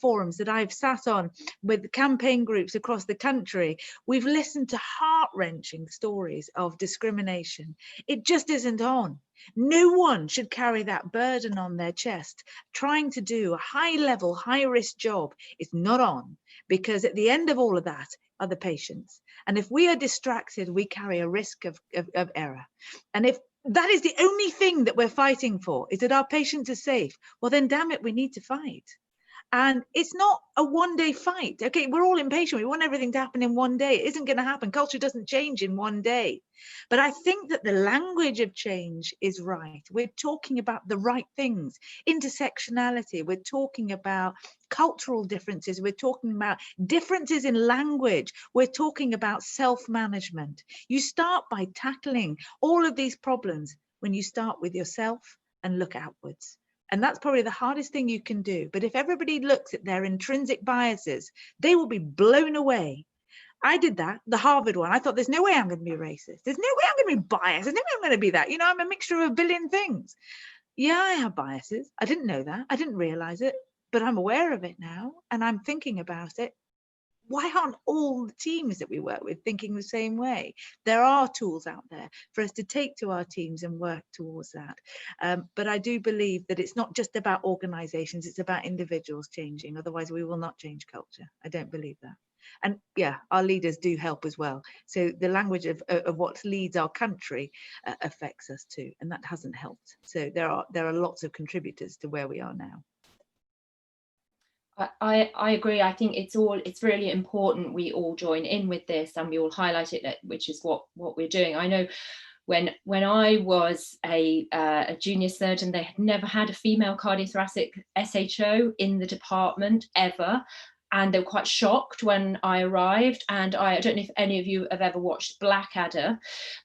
forums that I've sat on with campaign groups across the country. We've listened to heart-wrenching stories of discrimination. It just isn't on. No one should carry that burden on their chest. Trying to do a high-level, high-risk job is not on, because at the end of all of that are the patients. And if we are distracted, we carry a risk of error. And if that is the only thing that we're fighting for, is that our patients are safe, well then damn it, we need to fight. And it's not a one-day fight. Okay, we're all impatient. We want everything to happen in one day. It isn't going to happen. Culture doesn't change in one day. But I think that the language of change is right. We're talking about the right things. Intersectionality. We're talking about cultural differences. We're talking about differences in language. We're talking about self-management. You start by tackling all of these problems when you start with yourself and look outwards. And that's probably the hardest thing you can do. But if everybody looks at their intrinsic biases, they will be blown away. I did that, the Harvard one. I thought, there's no way I'm going to be racist. There's no way I'm going to be biased. There's no way I'm going to be that. You know, I'm a mixture of a billion things. Yeah, I have biases. I didn't know that. I didn't realize it, but I'm aware of it now. And I'm thinking about it. Why aren't all the teams that we work with thinking the same way? There are tools out there for us to take to our teams and work towards that. But I do believe that it's not just about organizations, it's about individuals changing. Otherwise, we will not change culture. I don't believe that. And yeah, our leaders do help as well. So the language of what leads our country affects us too, and that hasn't helped. So there are lots of contributors to where we are now. I agree. I think it's really important we all join in with this and we all highlight it, which is what we're doing. I know when I was a junior surgeon, they had never had a female cardiothoracic SHO in the department ever. and they were quite shocked when I arrived. And I don't know if any of you have ever watched Blackadder,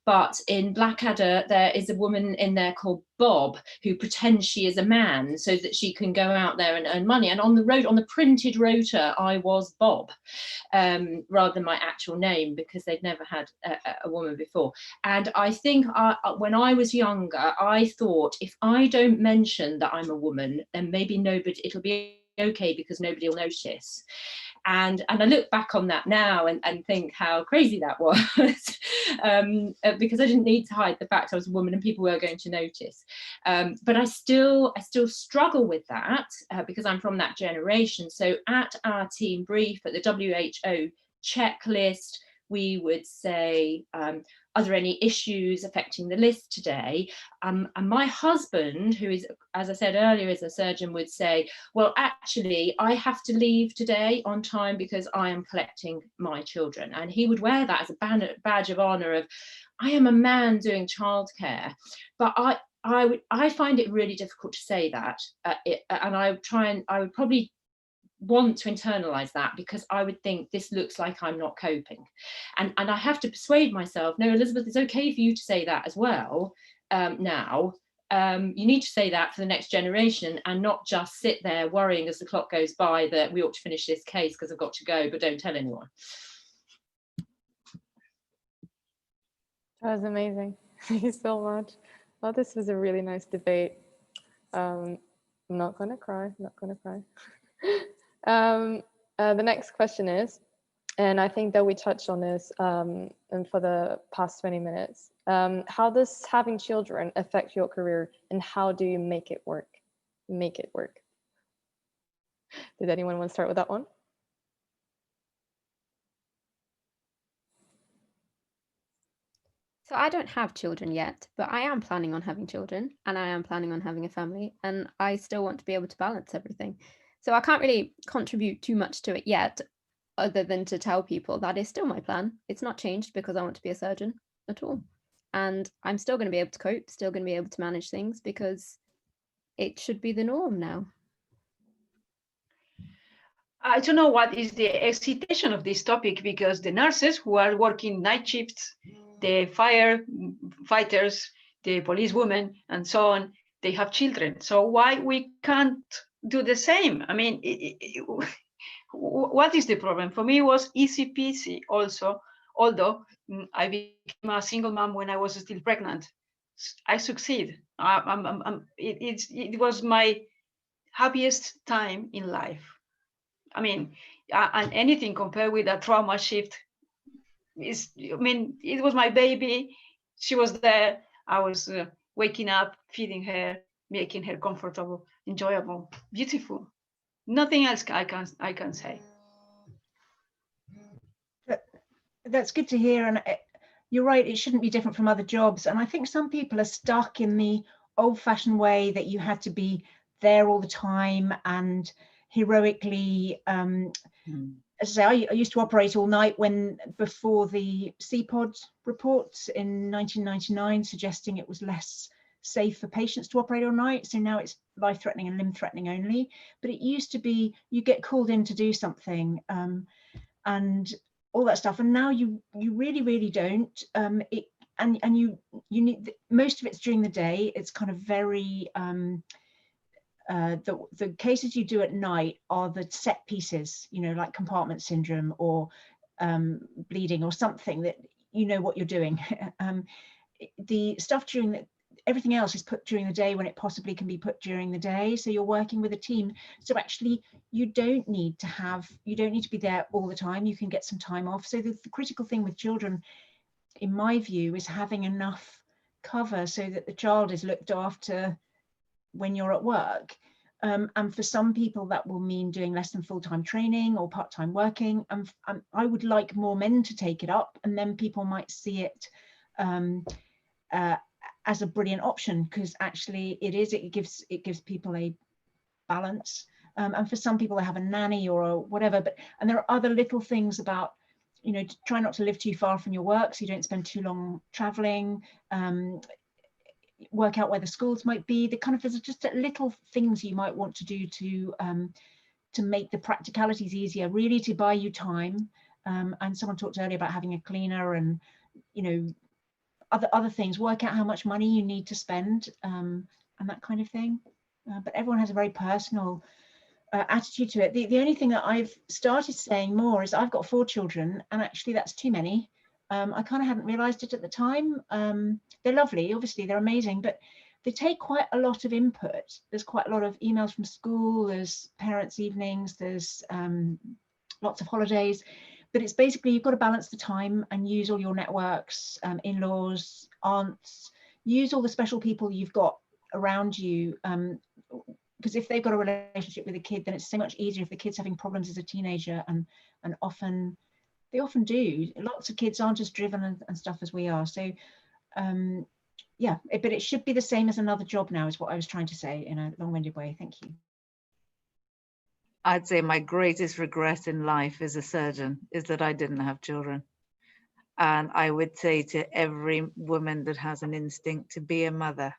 but in Blackadder there is a woman in there called Bob who pretends she is a man so that she can go out there and earn money. And on the printed rota, I was Bob, rather than my actual name, because they'd never had a woman before. And I think when I was younger, I thought, if I don't mention that I'm a woman, then maybe it'll be okay because nobody will notice. And I look back on that now and think how crazy that was, because I didn't need to hide the fact I was a woman and people were going to notice. But I still struggle with that because I'm from that generation. So at our team brief, at the WHO checklist, we would say, are there any issues affecting the list today? And my husband, who is, as I said earlier, is a surgeon, would say, well, actually, I have to leave today on time because I am collecting my children. And he would wear that as a badge of honor of, I am a man doing childcare. But I find it really difficult to say that. And I would probably want to internalize that, because I would think this looks like I'm not coping, and I have to persuade myself, no, Elizabeth, it's okay for you to say that as well. Now you need to say that for the next generation and not just sit there worrying as the clock goes by that we ought to finish this case because I've got to go, but don't tell anyone. That was amazing. Thank you so much. Well, this was a really nice debate. I'm not gonna cry, not gonna cry. The next question is, and I think that we touched on this and for the past 20 minutes, how does having children affect your career and how do you make it work? Make it work. Did anyone want to start with that one? So I don't have children yet, but I am planning on having children and I am planning on having a family, and I still want to be able to balance everything. So I can't really contribute too much to it yet, other than to tell people that is still my plan. It's not changed because I want to be a surgeon at all. And I'm still going to be able to cope, still going to be able to manage things, because it should be the norm now. I don't know what is the excitation of this topic, because the nurses who are working night shifts, the firefighters, the policewomen, and so on, they have children. So why we can't do the same? I mean, what is the problem? For me, it was easy peasy also, although I became a single mom when I was still pregnant. I succeed. It was my happiest time in life. I mean, and anything compared with a trauma shift is, I mean, it was my baby. She was there. I was waking up, feeding her, making her comfortable, enjoyable, beautiful. Nothing else I can say. That's good to hear, and you're right, it shouldn't be different from other jobs. And I think some people are stuck in the old-fashioned way that you had to be there all the time and heroically as I say, I used to operate all night before the CPOD report in 1999 suggesting it was less safe for patients to operate all night. So now it's life-threatening and limb-threatening only. But it used to be you get called in to do something and all that stuff. And now you really don't. And you need, most of it's during the day. It's kind of very the cases you do at night are the set pieces, you know, like compartment syndrome or bleeding or something that you know what you're doing. The stuff everything else is put during the day when it possibly can be put during the day. So you're working with a team. So actually you don't need to be there all the time. You can get some time off. So the critical thing with children, in my view, is having enough cover so that the child is looked after when you're at work. And for some people that will mean doing less than full-time training or part-time working. I would like more men to take it up, and then people might see it as a brilliant option, because actually it gives people a balance. And for some people they have a nanny or whatever, and there are other little things about, you know, try not to live too far from your work so you don't spend too long traveling. Work out where the schools might be. There's just little things you might want to do to to make the practicalities easier, really to buy you time. And someone talked earlier about having a cleaner and, you know, other things, work out how much money you need to spend, and that kind of thing. But everyone has a very personal attitude to it. The only thing that I've started saying more is I've got 4 children, and actually that's too many. I kind of hadn't realized it at the time. They're lovely, obviously they're amazing, but they take quite a lot of input. There's quite a lot of emails from school, there's parents' evenings, there's lots of holidays, but it's basically you've got to balance the time and use all your networks, in-laws, aunts, use all the special people you've got around you. Because if they've got a relationship with a kid, then it's so much easier if the kid's having problems as a teenager, and often they often do. Lots of kids aren't as driven and stuff as we are. So yeah, but it should be the same as another job now, is what I was trying to say in a long-winded way. Thank you. I'd say my greatest regret in life as a surgeon is that I didn't have children. And I would say to every woman that has an instinct to be a mother,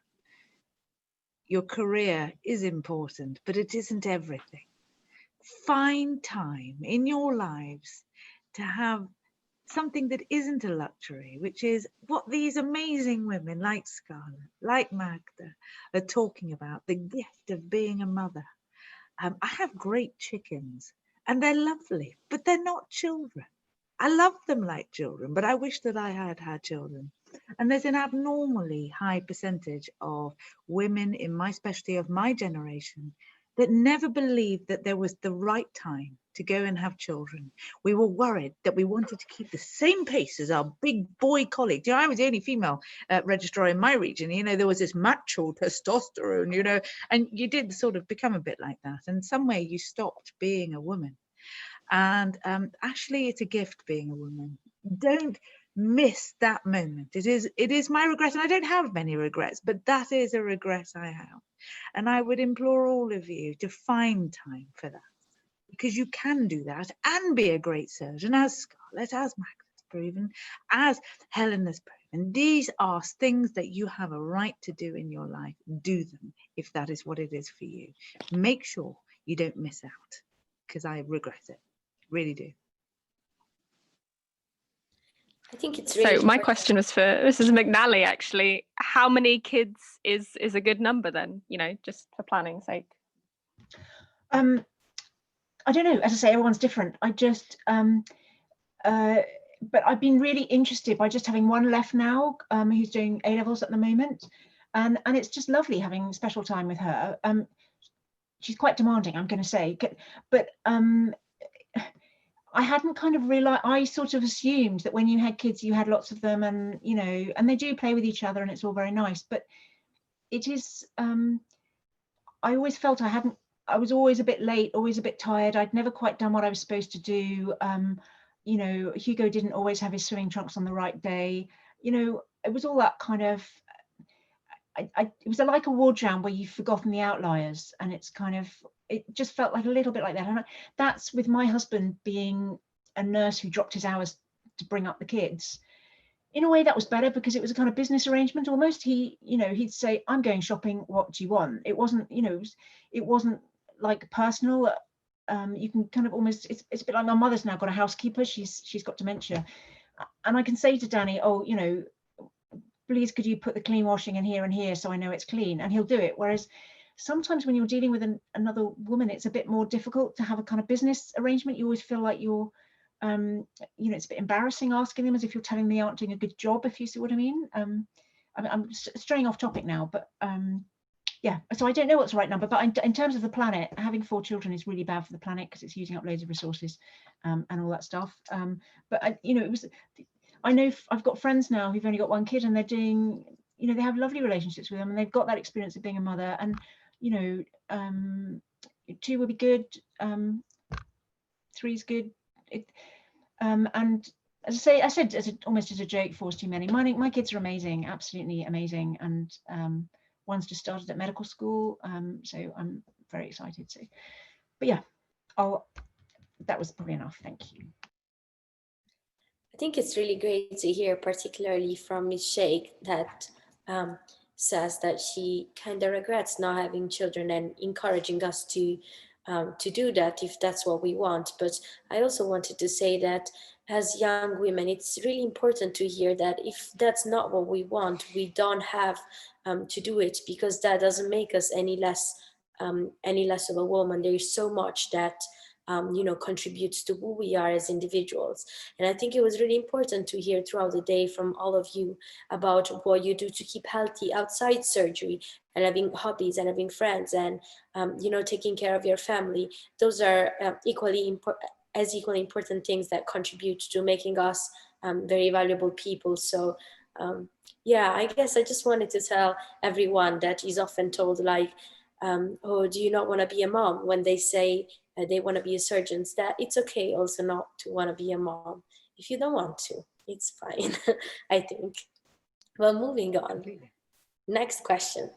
your career is important, but it isn't everything. Find time in your lives to have something that isn't a luxury, which is what these amazing women like Scarlett, like Magda, are talking about, the gift of being a mother. I have great chickens and they're lovely, but they're not children. I love them like children, but I wish that I had had children. And there's an abnormally high percentage of women in my specialty of my generation that never believed that there was the right time to go and have children. We were worried that we wanted to keep the same pace as our big boy colleagues. You know, I was the only female registrar in my region. You know, there was this macho testosterone, you know, and you did sort of become a bit like that. And somewhere you stopped being a woman. And actually, it's a gift being a woman. Don't miss that moment. It is my regret, and I don't have many regrets, but that is a regret I have. And I would implore all of you to find time for that, because you can do that and be a great surgeon, as Scarlett, as Magda's proven, as Helen has proven. These are things that you have a right to do in your life. Do them if that is what it is for you. Make sure you don't miss out, because I regret it, really do. I think it's really So my question was for Mrs. McNally, actually. How many kids is a good number then, you know, just for planning's sake? I don't know, as I say, everyone's different. I just but I've been really interested by just having one left now, who's doing A-levels at the moment, and it's just lovely having special time with her. She's quite demanding, I'm going to say, but I hadn't kind of realized, I sort of assumed that when you had kids, you had lots of them, and, you know, and they do play with each other and it's all very nice, but it is, I always felt I was always a bit late, always a bit tired. I'd never quite done what I was supposed to do. You know, Hugo didn't always have his swimming trunks on the right day. You know, it was all that kind of, it was like a ward round where you've forgotten the outliers, and it's kind of, it just felt like a little bit like that. And that's with my husband being a nurse who dropped his hours to bring up the kids. In a way that was better, because it was a kind of business arrangement almost. He, you know, he'd say, I'm going shopping, what do you want? It wasn't, you know, it wasn't like personal. You can kind of almost, it's a bit like my mother's now got a housekeeper, she's got dementia, and I can say to Danny, oh, you know, please could you put the clean washing in here and here so I know it's clean, and he'll do it. Whereas sometimes when you're dealing with another woman, it's a bit more difficult to have a kind of business arrangement. You always feel like you're, you know, it's a bit embarrassing asking them, as if you're telling them they aren't doing a good job, if you see what I mean. I'm straying off topic now, but yeah, so I don't know what's the right number, but in terms of the planet, having 4 children is really bad for the planet, because it's using up loads of resources and all that stuff. But you know, I know I've got friends now who've only got 1 kid, and they're doing, you know, they have lovely relationships with them, and they've got that experience of being a mother, and, you know, 2 would be good, 3's good. And as I said almost as a joke, 4's too many. My kids are amazing, absolutely amazing, and one's just started at medical school, so I'm very excited. So, but yeah, that was probably enough. Thank you. I think it's really great to hear, particularly from Ms. Sheikh, that says that she kind of regrets not having children, and encouraging us to to do that if that's what we want. But I also wanted to say that as young women, it's really important to hear that if that's not what we want, we don't have to do it, because that doesn't make us any less of a woman. There is so much that contributes to who we are as individuals. And I think it was really important to hear throughout the day from all of you about what you do to keep healthy outside surgery, and having hobbies and having friends, and taking care of your family. Those are equally important things that contribute to making us very valuable people. So yeah, I guess I just wanted to tell everyone that is often told, like, oh, do you not want to be a mom, when they say they want to be a surgeon, that it's okay also not to want to be a mom. If you don't want to, it's fine. I think. Well, moving on. Next question,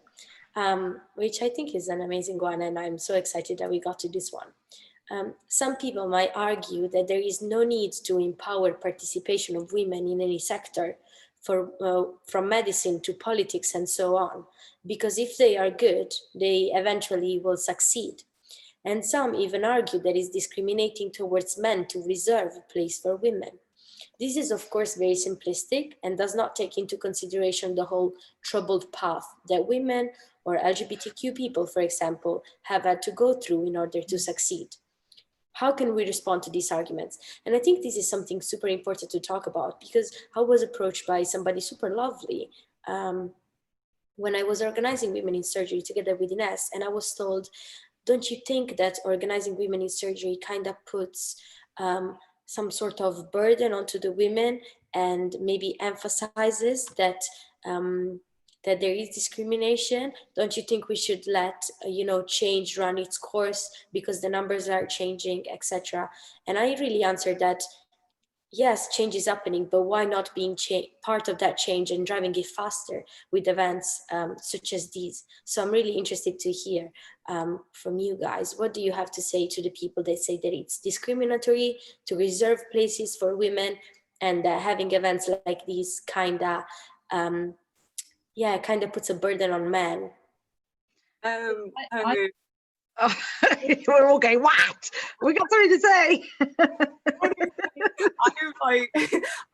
which I think is an amazing one, and I'm so excited that we got to this one. Some people might argue that there is no need to empower participation of women in any sector, from medicine to politics and so on, because if they are good, they eventually will succeed. And some even argue that it's discriminating towards men to reserve a place for women. This is, of course, very simplistic and does not take into consideration the whole troubled path that women or LGBTQ people, for example, have had to go through in order to succeed. How can we respond to these arguments? And I think this is something super important to talk about, because I was approached by somebody super lovely when I was organizing Women in Surgery together with Ines, and I was told, don't you think that organizing Women in Surgery kind of puts some sort of burden onto the women, and maybe emphasizes that that there is discrimination? Don't you think we should let change run its course, because the numbers are changing, etc.? And I really answered that yes, change is happening, but why not being part of that change and driving it faster with events such as these? So I'm really interested to hear from you guys. What do you have to say to the people that say that it's discriminatory to reserve places for women, and having events like these kind of puts a burden on men? We're all going, what? We got something to say.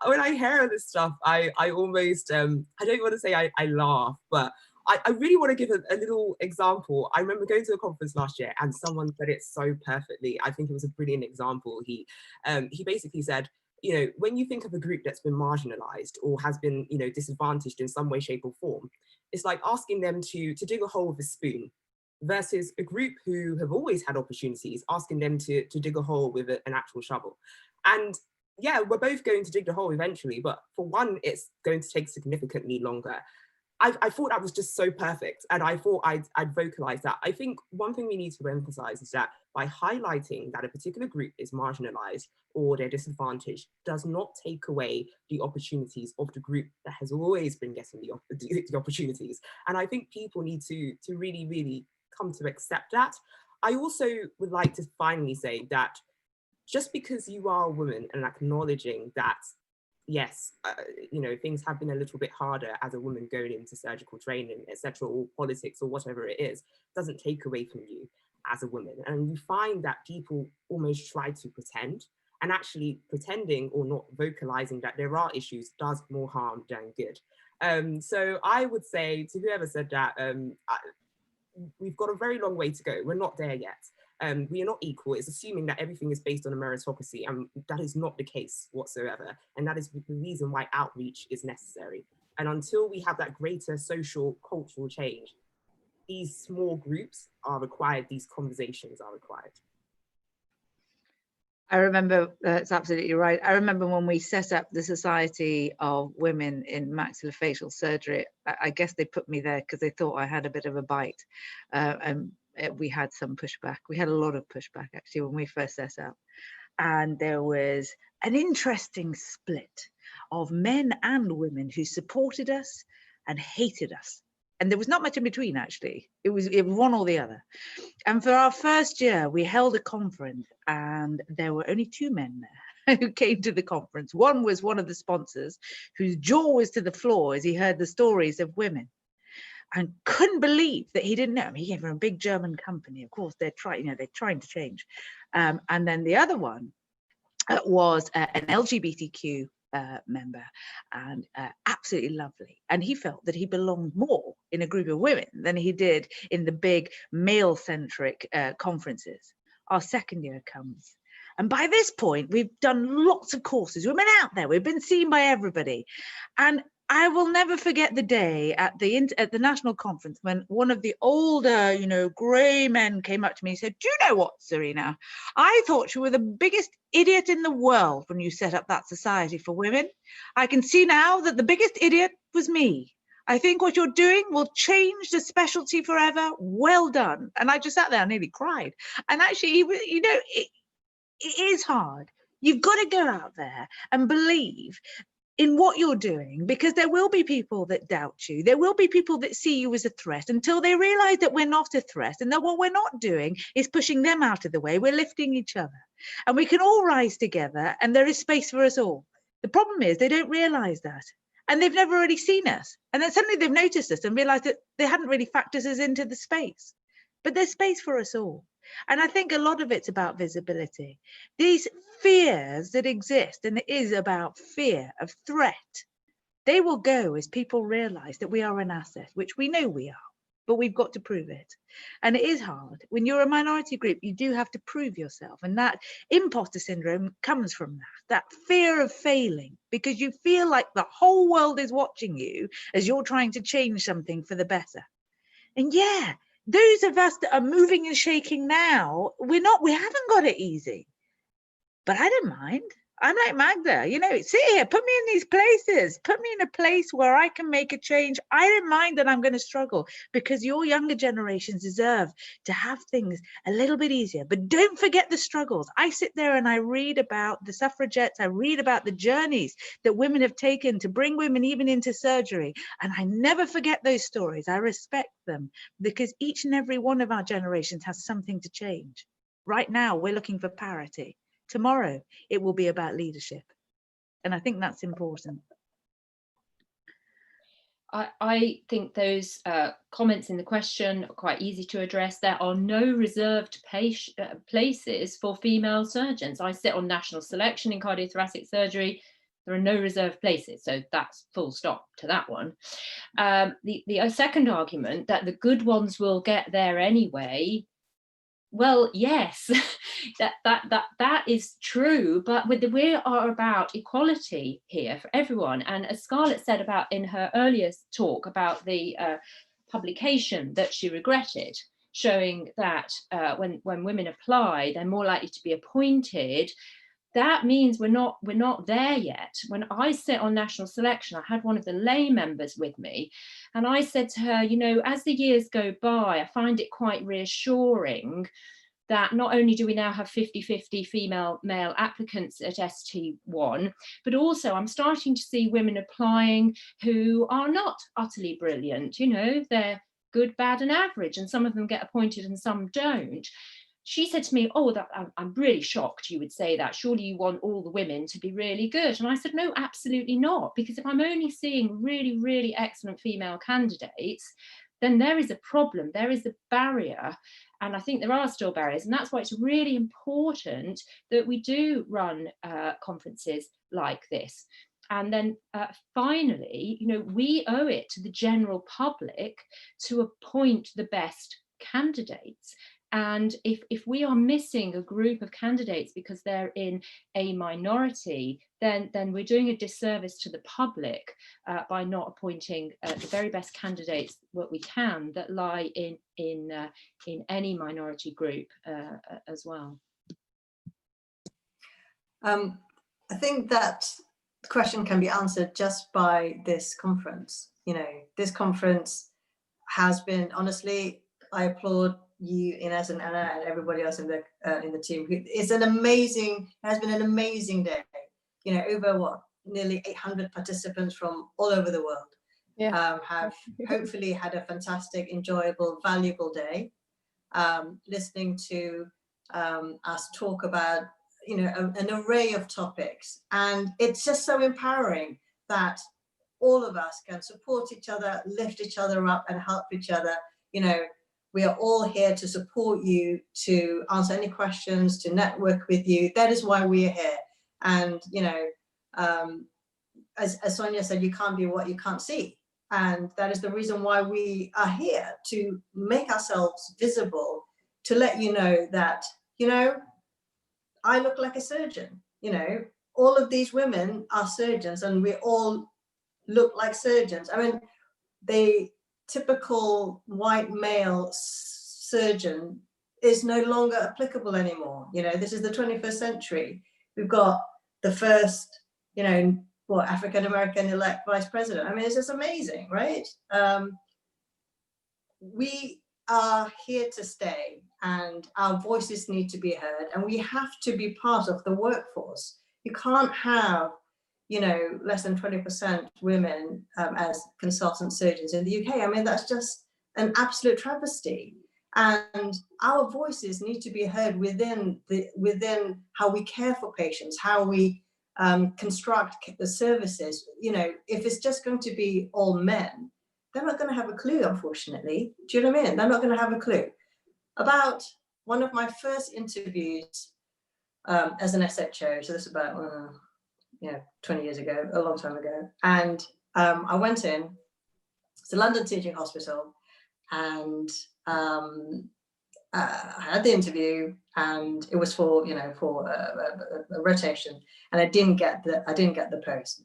When I hear this stuff, I almost, I don't want to say I laugh, but I really want to give a little example. I remember going to a conference last year and someone said it so perfectly. I think it was a brilliant example. He basically said, when you think of a group that's been marginalized or has been, disadvantaged in some way, shape or form, it's like asking them to dig a hole with a spoon, versus a group who have always had opportunities, asking them to dig a hole with an actual shovel. And yeah, we're both going to dig the hole eventually, but for one, it's going to take significantly longer. I thought that was just so perfect, and I thought I'd vocalize that. I think one thing we need to emphasize is that by highlighting that a particular group is marginalized or they're disadvantaged does not take away the opportunities of the group that has always been getting the opportunities. And I think people need to really, really come to accept that. I also would like to finally say that just because you are a woman and acknowledging that, yes, things have been a little bit harder as a woman going into surgical training, etc., or politics or whatever it is, doesn't take away from you as a woman. And you find that people almost try to pretend, and actually pretending or not vocalizing that there are issues does more harm than good. So I would say to whoever said that, we've got a very long way to go. We're not there yet. We are not equal. It's assuming that everything is based on a meritocracy, and that is not the case whatsoever. And that is the reason why outreach is necessary. And until we have that greater social, cultural change, these small groups are required, these conversations are required. I remember, that's absolutely right. I remember when we set up the Society of Women in Maxillofacial Surgery, I guess they put me there because they thought I had a bit of a bite. And we had some pushback. We had a lot of pushback actually when we first set up. And there was an interesting split of men and women who supported us and hated us. And there was not much in between, actually. It was one or the other. And for our first year, we held a conference, and there were only 2 men there who came to the conference. One was one of the sponsors, whose jaw was to the floor as he heard the stories of women. and couldn't believe that he didn't know. I mean, he came from a big German company. Of course, they're trying to change. And then the other one was an LGBTQ member, and absolutely lovely. And he felt that he belonged more in a group of women than he did in the big male-centric conferences. Our second year comes. And by this point, we've done lots of courses. We've been out there. We've been seen by everybody. And I will never forget the day at the national conference when one of the older, grey men came up to me and said, "Do you know what, Serena? I thought you were the biggest idiot in the world when you set up that society for women. I can see now that the biggest idiot was me. I think what you're doing will change the specialty forever. Well done." And I just sat there and nearly cried. And actually, it is hard. You've got to go out there and believe in what you're doing, because there will be people that doubt you. There will be people that see you as a threat until they realize that we're not a threat, and that what we're not doing is pushing them out of the way. We're lifting each other, and we can all rise together, and there is space for us all. The problem is they don't realize that, and they've never really seen us. And then suddenly they've noticed us and realized that they hadn't really factored us into the space. But there's space for us all. And I think a lot of it's about visibility. These fears that exist, and it is about fear of threat, they will go as people realize that we are an asset, which we know we are, but we've got to prove it. And it is hard. When you're a minority group, you do have to prove yourself. And that imposter syndrome comes from that fear of failing, because you feel like the whole world is watching you as you're trying to change something for the better. And yeah, those of us that are moving and shaking now, we haven't got it easy, but I don't mind. I'm like Magda, sit here, put me in these places, put me in a place where I can make a change. I don't mind that I'm going to struggle, because your younger generations deserve to have things a little bit easier. But don't forget the struggles. I sit there and I read about the suffragettes. I read about the journeys that women have taken to bring women even into surgery. And I never forget those stories. I respect them, because each and every one of our generations has something to change. Right now, we're looking for parity. Tomorrow, it will be about leadership. And I think that's important. I think those comments in the question are quite easy to address. There are no reserved places for female surgeons. I sit on national selection in cardiothoracic surgery. There are no reserved places. So that's full stop to that one. The second argument that the good ones will get there anyway. Well, yes, that is true, but we are about equality here for everyone. And as Scarlett said about in her earlier talk about the publication that she regretted, showing that when women apply, they're more likely to be appointed. That means we're not there yet. When I sit on national selection, I had one of the lay members with me, and I said to her, as the years go by, I find it quite reassuring that not only do we now have 50-50 female-male applicants at ST1, but also I'm starting to see women applying who are not utterly brilliant. They're good, bad, and average, and some of them get appointed and some don't. She said to me, I'm really shocked you would say that. Surely you want all the women to be really good. And I said, no, absolutely not. Because if I'm only seeing really, really excellent female candidates, then there is a problem. There is a barrier. And I think there are still barriers. And that's why it's really important that we do run conferences like this. And then finally, we owe it to the general public to appoint the best candidates. And if we are missing a group of candidates because they're in a minority, then we're doing a disservice to the public by not appointing the very best candidates what we can that lie in any minority group as well. I think that the question can be answered just by this conference. This conference has been, honestly, I applaud you, Ines, and Anna, and everybody else in the team. It has been an amazing day. Over nearly 800 participants from all over the world have hopefully had a fantastic, enjoyable, valuable day, listening to us talk about an array of topics. And it's just so empowering that all of us can support each other, lift each other up and help each other. You know, we are all here to support you, to answer any questions, to network with you. That is why we are here. And, you know, as Sonia said, you can't be what you can't see. And that is the reason why we are here, to make ourselves visible, to let you know that, you know, I look like a surgeon. You know, all of these women are surgeons and we all look like surgeons. I mean, the typical white male surgeon is no longer applicable anymore. You know, this is the 21st century. We've got the first, you know, what, African-American elect vice president. I mean, it's just amazing, right? We are here to stay and our voices need to be heard, and we have to be part of the workforce. You can't have, you know, less than 20% women as consultant surgeons in the UK. I mean, that's just an absolute travesty. And our voices need to be heard within how we care for patients, how we construct the services. You know, if it's just going to be all men, they're not going to have a clue, unfortunately. Do you know what I mean? They're not going to have a clue. About one of my first interviews as an SHO, so this is about 20 years ago, a long time ago, and I went in, it's a London teaching hospital, and I had the interview, and it was for, you know, for a rotation, and I didn't get the post.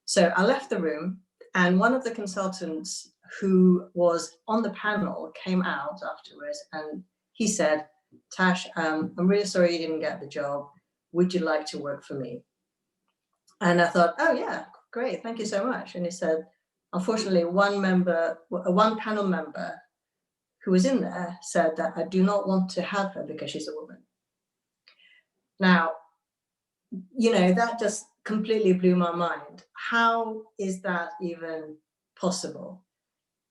So I left the room, and one of the consultants who was on the panel came out afterwards, and he said, "Tash, I'm really sorry you didn't get the job. Would you like to work for me?" And I thought, oh yeah, great, thank you so much. And he said, unfortunately, one panel member who was in there said that I do not want to have her because she's a woman. Now, you know, that just completely blew my mind. How is that even possible?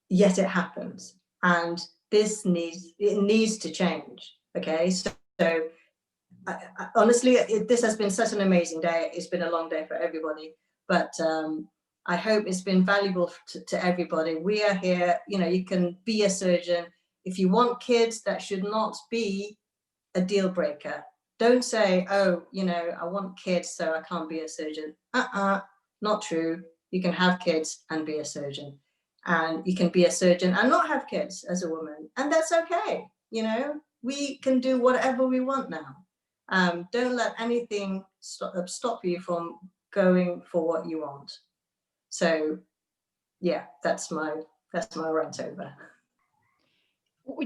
Yet it happens. And this needs to change, okay? So honestly, this has been such an amazing day. It's been a long day for everybody, but I hope it's been valuable to everybody. We are here, you know, you can be a surgeon. If you want kids, that should not be a deal breaker. Don't say, oh, you know, I want kids, so I can't be a surgeon. Not true. You can have kids and be a surgeon. And you can be a surgeon and not have kids as a woman. And that's okay. You know, we can do whatever we want now. Don't let anything stop you from going for what you want. So yeah, that's my rant over.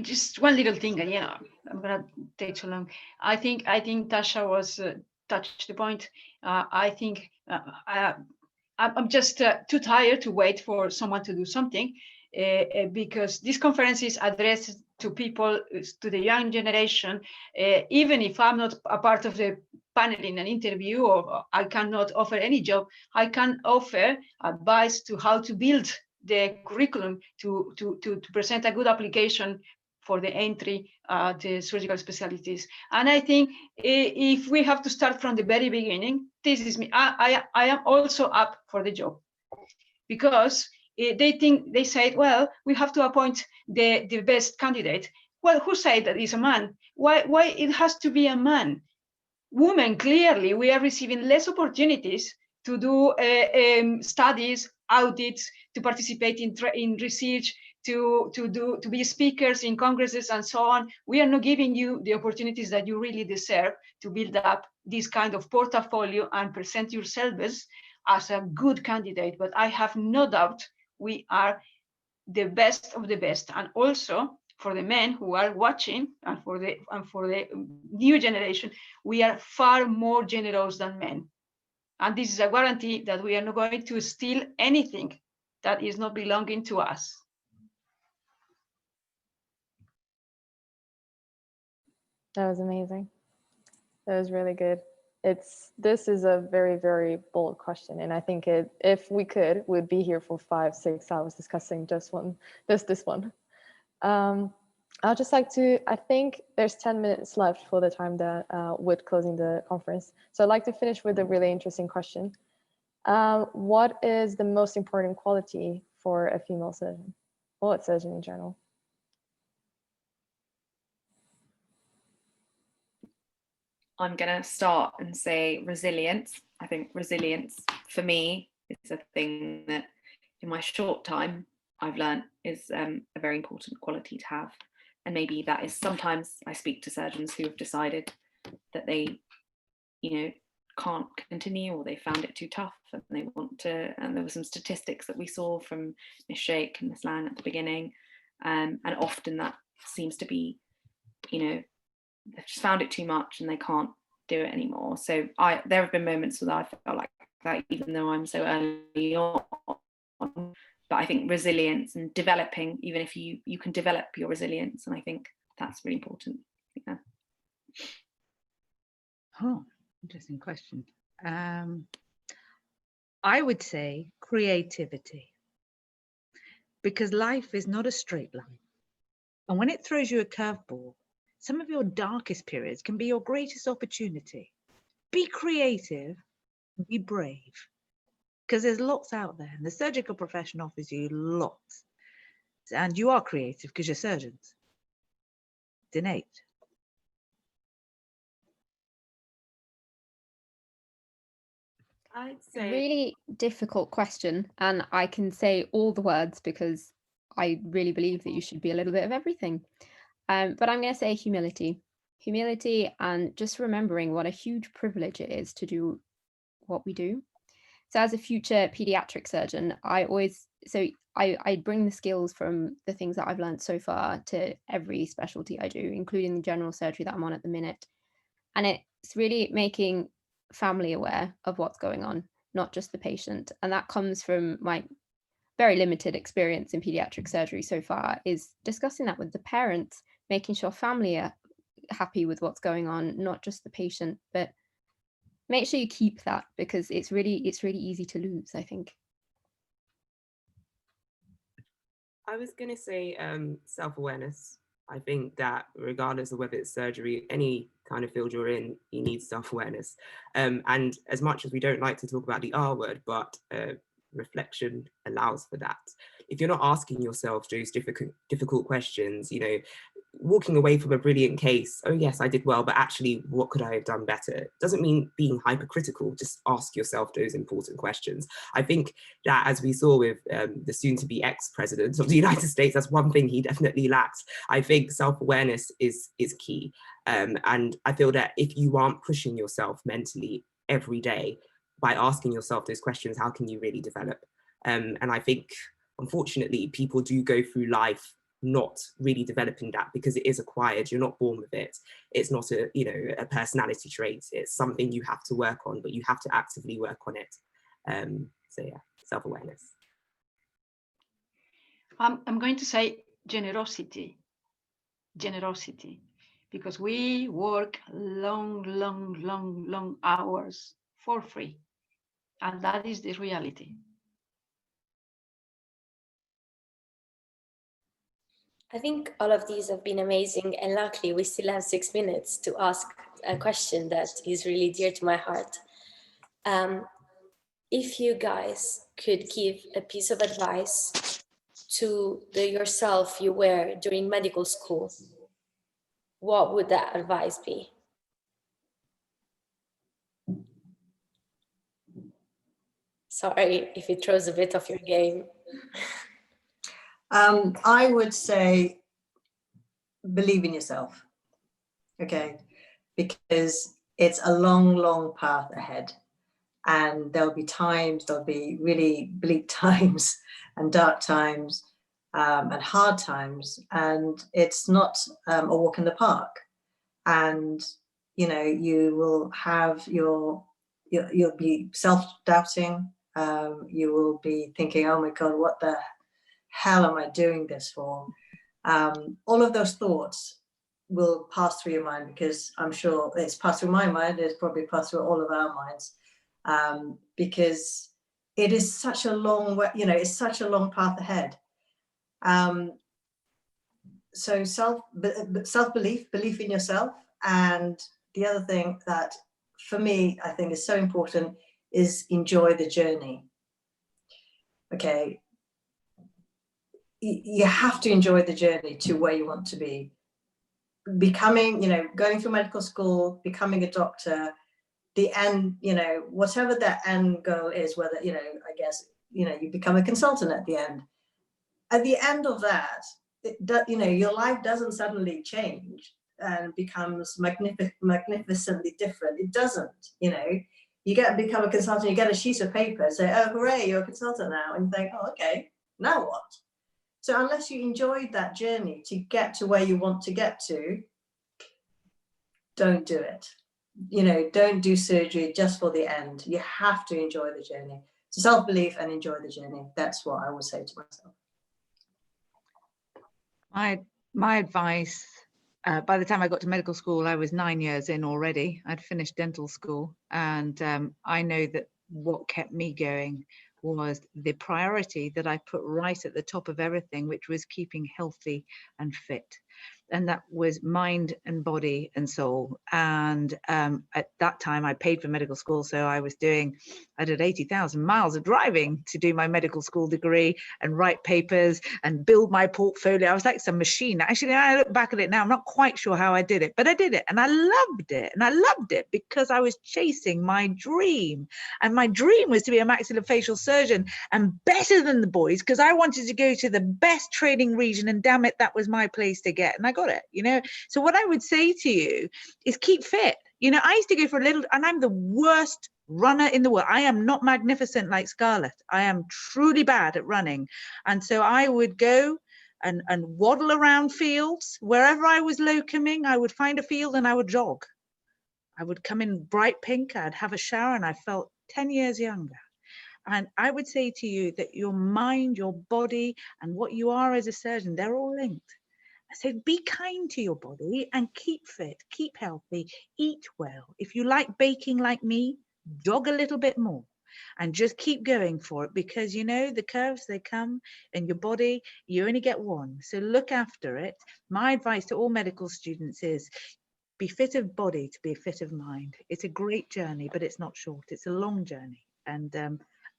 Just one little thing, and yeah, I'm gonna take too long. I think Tasha was touched the point. I think I'm just too tired to wait for someone to do something, because this conference is addressed to people, to the young generation. Even if I'm not a part of the panel in an interview, or I cannot offer any job, I can offer advice to how to build the curriculum to present a good application for the entry to surgical specialties. And I think if we have to start from the very beginning, this is me. I am also up for the job, because they said, well, we have to appoint the best candidate. Well, who said that is a man? Why it has to be a man? Women, clearly, we are receiving less opportunities to do studies, audits, to participate in research, to be speakers in congresses and so on. We are not giving you the opportunities that you really deserve to build up this kind of portfolio and present yourselves as a good candidate. But I have no doubt we are the best of the best. And also for the men who are watching, and for the new generation, we are far more generous than men. And this is a guarantee that we are not going to steal anything that is not belonging to us. That was amazing. That was really good. This is a very, very bold question, and I think if we could, we'd be here for 5-6 hours discussing this one. I'd just like to, I think there's 10 minutes left for the time that we're closing the conference. So I'd like to finish with a really interesting question. What is the most important quality for a female surgeon, or a surgeon in general? I'm going to start and say resilience. I think resilience for me is a thing that in my short time I've learned is a very important quality to have. And maybe that is, sometimes I speak to surgeons who have decided that they, can't continue, or they found it too tough and they want to, and there were some statistics that we saw from Ms. Sheikh and Ms. Lan at the beginning. And often that seems to be, they've just found it too much and they can't do it anymore. So there have been moments where I felt like that, even though I'm so early on. But I think resilience and developing, even if you can develop your resilience, and I think that's really important. Yeah. Oh, interesting question. I would say creativity, because life is not a straight line. And when it throws you a curveball, some of your darkest periods can be your greatest opportunity. Be creative, be brave, because there's lots out there, and the surgical profession offers you lots. And you are creative because you're surgeons. It's innate. I'd say Really difficult question, and I can say all the words because I really believe that you should be a little bit of everything. But I'm going to say humility. Humility, and just remembering what a huge privilege it is to do what we do. So as a future pediatric surgeon, I bring the skills from the things that I've learned so far to every specialty I do, including the general surgery that I'm on at the minute. And it's really making family aware of what's going on, not just the patient. And that comes from my very limited experience in pediatric surgery so far, is discussing that with the parents, making sure family are happy with what's going on, not just the patient, but make sure you keep that, because it's really easy to lose, I think. I was going to say self-awareness. I think that regardless of whether it's surgery, any kind of field you're in, you need self-awareness. And as much as we don't like to talk about the R word, but reflection allows for that. If you're not asking yourself those difficult questions, walking away from a brilliant case, oh yes, I did well, but actually, what could I have done better? Doesn't mean being hypercritical, just ask yourself those important questions. I think that, as we saw with the soon-to-be ex-president of the United States, that's one thing he definitely lacks. I think self-awareness is key. And I feel that if you aren't pushing yourself mentally every day by asking yourself those questions, how can you really develop? And I think, unfortunately, people do go through life not really developing that, because it is acquired. You're not born with it. It's not a personality trait. It's something you have to work on, but you have to actively work on it. So yeah, self-awareness. I'm going to say generosity, because we work long hours for free, and that is the reality. I think all of these have been amazing, and luckily we still have 6 minutes to ask a question that is really dear to my heart. If you guys could give a piece of advice to the yourself you were during medical school, what would that advice be? Sorry if it throws a bit off your game. I would say believe in yourself, okay? Because it's a long path ahead, and there'll be really bleak times and dark times and hard times, and it's not a walk in the park. And you will have you'll be self-doubting, you will be thinking, oh my God, what the hell am I doing this for? All of those thoughts will pass through your mind, because I'm sure it's passed through my mind, it's probably passed through all of our minds, because it is such a long way, it's such a long path ahead. So self-belief, belief in yourself. And the other thing that for me, I think is so important is enjoy the journey. Okay, you have to enjoy the journey to where you want to be. Becoming, you know, going through medical school, becoming a doctor, the end, you know, whatever that end goal is, whether, you know, I guess, you know, you become a consultant at the end. At the end of that, you know, your life doesn't suddenly change and becomes magnificently different. It doesn't, you know. You become a consultant, you get a sheet of paper, say, oh, hooray, you're a consultant now. And you think, oh, okay, now what? So unless you enjoyed that journey to get to where you want to get to, don't do it. You know, don't do surgery just for the end. You have to enjoy the journey. So self-belief and enjoy the journey. That's what I would say to myself. My advice, by the time I got to medical school, I was 9 years in already. I'd finished dental school, and I know that what kept me going was the priority that I put right at the top of everything, which was keeping healthy and fit. And that was mind and body and soul. And at that time, I paid for medical school. So I did 80,000 miles of driving to do my medical school degree and write papers and build my portfolio. I was like some machine. Actually, I look back at it now, I'm not quite sure how I did it, but I did it. And I loved it. And I loved it because I was chasing my dream. And my dream was to be a maxillofacial surgeon and better than the boys, because I wanted to go to the best training region. And damn it, that was my place to get. And I got it, you know. So what I would say to you is keep fit. You know, I used to go for a little, and I'm the worst runner in the world. I am not magnificent like Scarlett. I am truly bad at running. And so I would go and waddle around fields. Wherever I was locuming, I would find a field and I would jog. I would come in bright pink, I'd have a shower, and I felt 10 years younger. And I would say to you that your mind, your body, and what you are as a surgeon, they're all linked. So be kind to your body and keep fit, keep healthy, eat well. If you like baking like me, jog a little bit more and just keep going for it, because you know the curves, they come in your body, you only get one. So look after it. My advice to all medical students is be fit of body to be fit of mind. It's a great journey, but it's not short. It's a long journey. And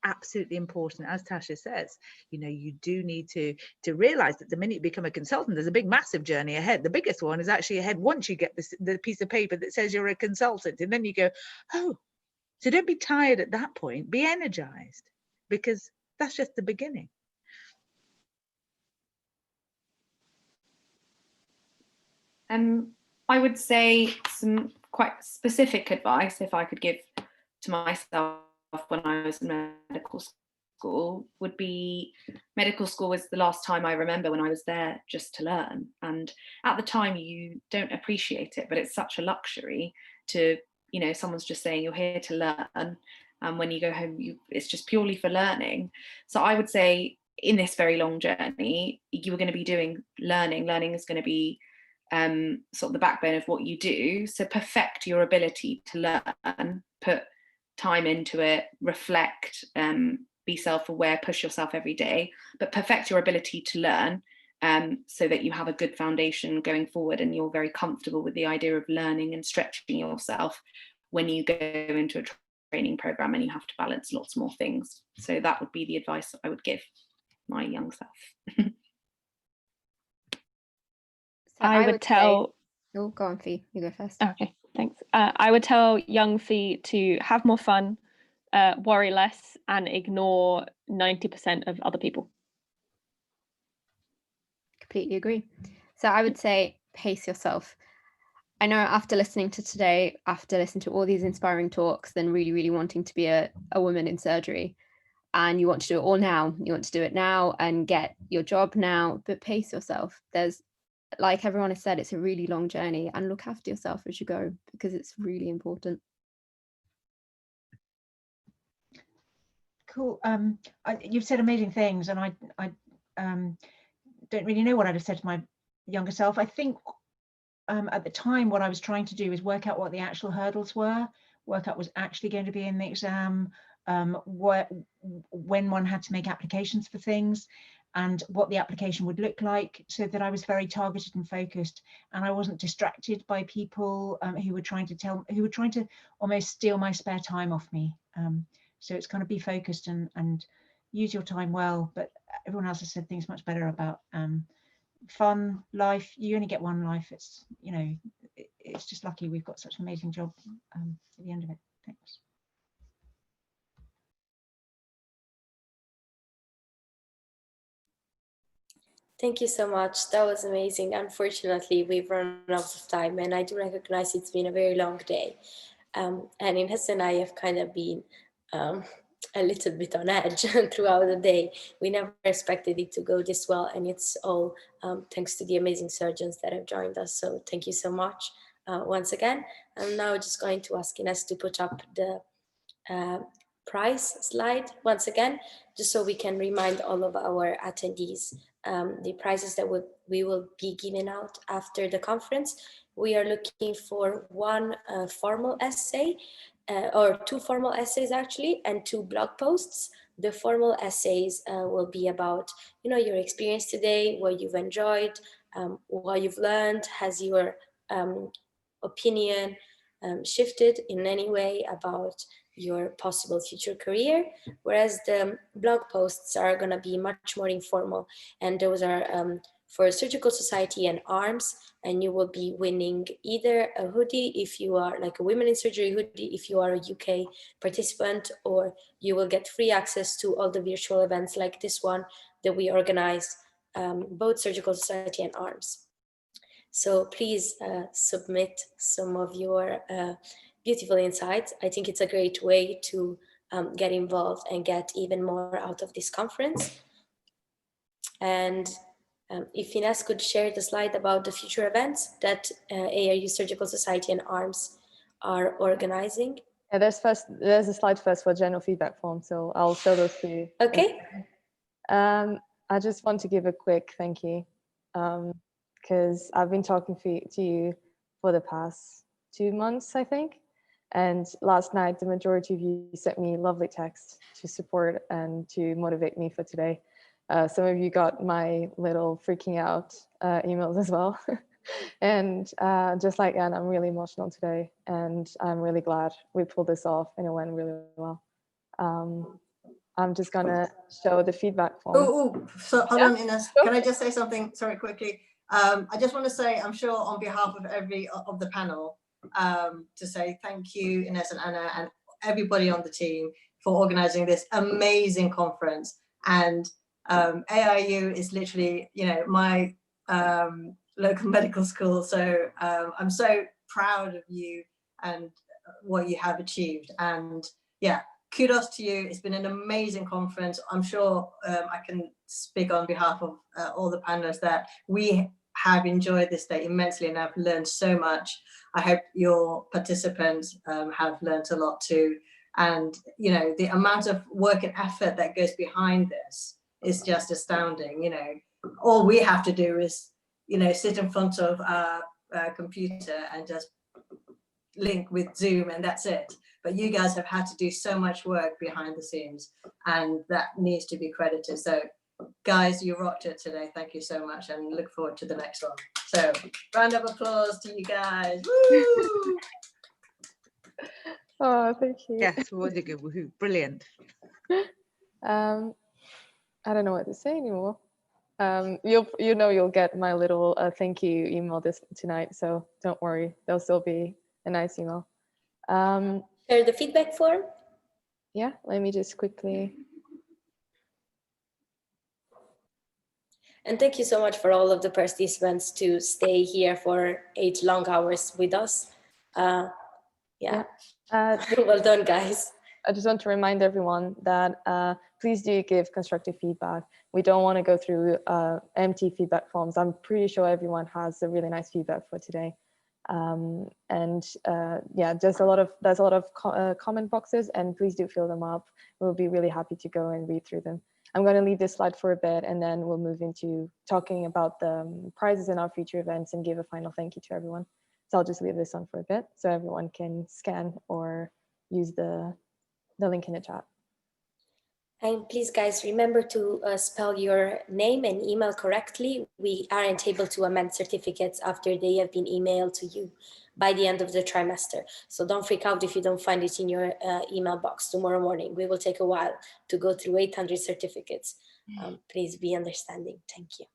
absolutely important, as Tasha says, you know, you do need to realize that the minute you become a consultant, there's a big massive journey ahead. The biggest one is actually ahead once you get the piece of paper that says you're a consultant, and then you go, oh, so don't be tired at that point, be energized, because that's just the beginning. I would say some quite specific advice, if I could give to myself when I was in medical school, would be medical school was the last time I remember when I was there just to learn. And at the time you don't appreciate it, but it's such a luxury to, you know, someone's just saying you're here to learn, and when you go home it's just purely for learning. So I would say in this very long journey you are going to be doing learning is going to be sort of the backbone of what you do. So perfect your ability to learn, put time into it, reflect, be self-aware, push yourself every day, but perfect your ability to learn, so that you have a good foundation going forward and you're very comfortable with the idea of learning and stretching yourself when you go into a training program and you have to balance lots more things. So that would be the advice I would give my young self. I would tell. Oh, go on, Fee. You go first. Okay, thanks. I would tell young Fee to have more fun, worry less, and ignore 90% of other people. Completely agree. So I would say pace yourself. I know after listening to today, after listening to all these inspiring talks, then really, really wanting to be a woman in surgery, and you want to do it all now, you want to do it now and get your job now, but pace yourself. There's, like everyone has said, it's a really long journey, and look after yourself as you go, because it's really important. Cool. You've said amazing things, and I don't really know what I'd have said to my younger self. I think at the time what I was trying to do is work out what the actual hurdles were, work out what was actually going to be in the exam, when one had to make applications for things, and what the application would look like, so that I was very targeted and focused, and I wasn't distracted by people who were trying to almost steal my spare time off me. So it's kind of be focused and use your time well. But everyone else has said things much better about fun life. You only get one life. It's, you know, it's just lucky we've got such an amazing job at the end of it. Thanks. Thank you so much. That was amazing. Unfortunately, we've run out of time, and I do recognize it's been a very long day. And Ines and I have kind of been a little bit on edge throughout the day. We never expected it to go this well, and it's all thanks to the amazing surgeons that have joined us. So thank you so much once again. I'm now just going to ask Ines to put up the price slide once again, just so we can remind all of our attendees the prizes that we will be giving out after the conference. We are looking for one formal essay, or 2 formal essays actually, and 2 blog posts. The formal essays will be about, you know, your experience today, what you've enjoyed, what you've learned. Has your opinion shifted in any way about your possible future career? Whereas the blog posts are going to be much more informal, and those are for Surgical Society and ARMS, and you will be winning either a hoodie if you are like a Women in Surgery hoodie if you are a UK participant, or you will get free access to all the virtual events like this one that we organize, both Surgical Society and ARMS. So please submit some of your beautiful insights. I think it's a great way to get involved and get even more out of this conference. And if Ines could share the slide about the future events that ARU Surgical Society and ARMS are organizing. Yeah, there's a slide first for general feedback form, so I'll show those to you. Okay. I just want to give a quick thank you, because I've been talking to you for the past 2 months, I think. And last night, the majority of you sent me lovely texts to support and to motivate me for today. Some of you got my little freaking out emails as well. And just like Anne, I'm really emotional today, and I'm really glad we pulled this off and it went really well. I'm just gonna show the feedback form. So hold on, Ines. Can I just say something? Sorry, quickly. I just want to say, I'm sure on behalf of every of the panel, to say thank you, Ines and Anna, and everybody on the team for organizing this amazing conference. And AIU is literally, you know, my local medical school. So I'm so proud of you and what you have achieved. And yeah, kudos to you. It's been an amazing conference. I'm sure I can speak on behalf of all the panelists that we have enjoyed this day immensely, and I've learned so much. I hope your participants have learned a lot too. And you know, the amount of work and effort that goes behind this is just astounding. You know, all we have to do is, you know, sit in front of our computer and just link with Zoom, and that's it. But you guys have had to do so much work behind the scenes, and that needs to be credited. So guys, you rocked it today. Thank you so much, and look forward to the next one. So round of applause to you guys. Woo! Oh, thank you. Yes, wonderful, woohoo, brilliant. I don't know what to say anymore. You'll get my little thank you email tonight, so don't worry, there'll still be a nice email. Share the feedback form. Yeah, let me just quickly. And thank you so much for all of the participants to stay here for 8 long hours with us. Yeah. Well done, guys. I just want to remind everyone that please do give constructive feedback. We don't want to go through empty feedback forms. I'm pretty sure everyone has a really nice feedback for today. Yeah, there's a lot of comment boxes, and please do fill them up. We'll be really happy to go and read through them. I'm going to leave this slide for a bit, and then we'll move into talking about the prizes in our future events and give a final thank you to everyone. So I'll just leave this on for a bit so everyone can scan or use the link in the chat. And please, guys, remember to spell your name and email correctly. We aren't able to amend certificates after they have been emailed to you by the end of the trimester. So don't freak out if you don't find it in your email box tomorrow morning. We will take a while to go through 800 certificates. Please be understanding. Thank you.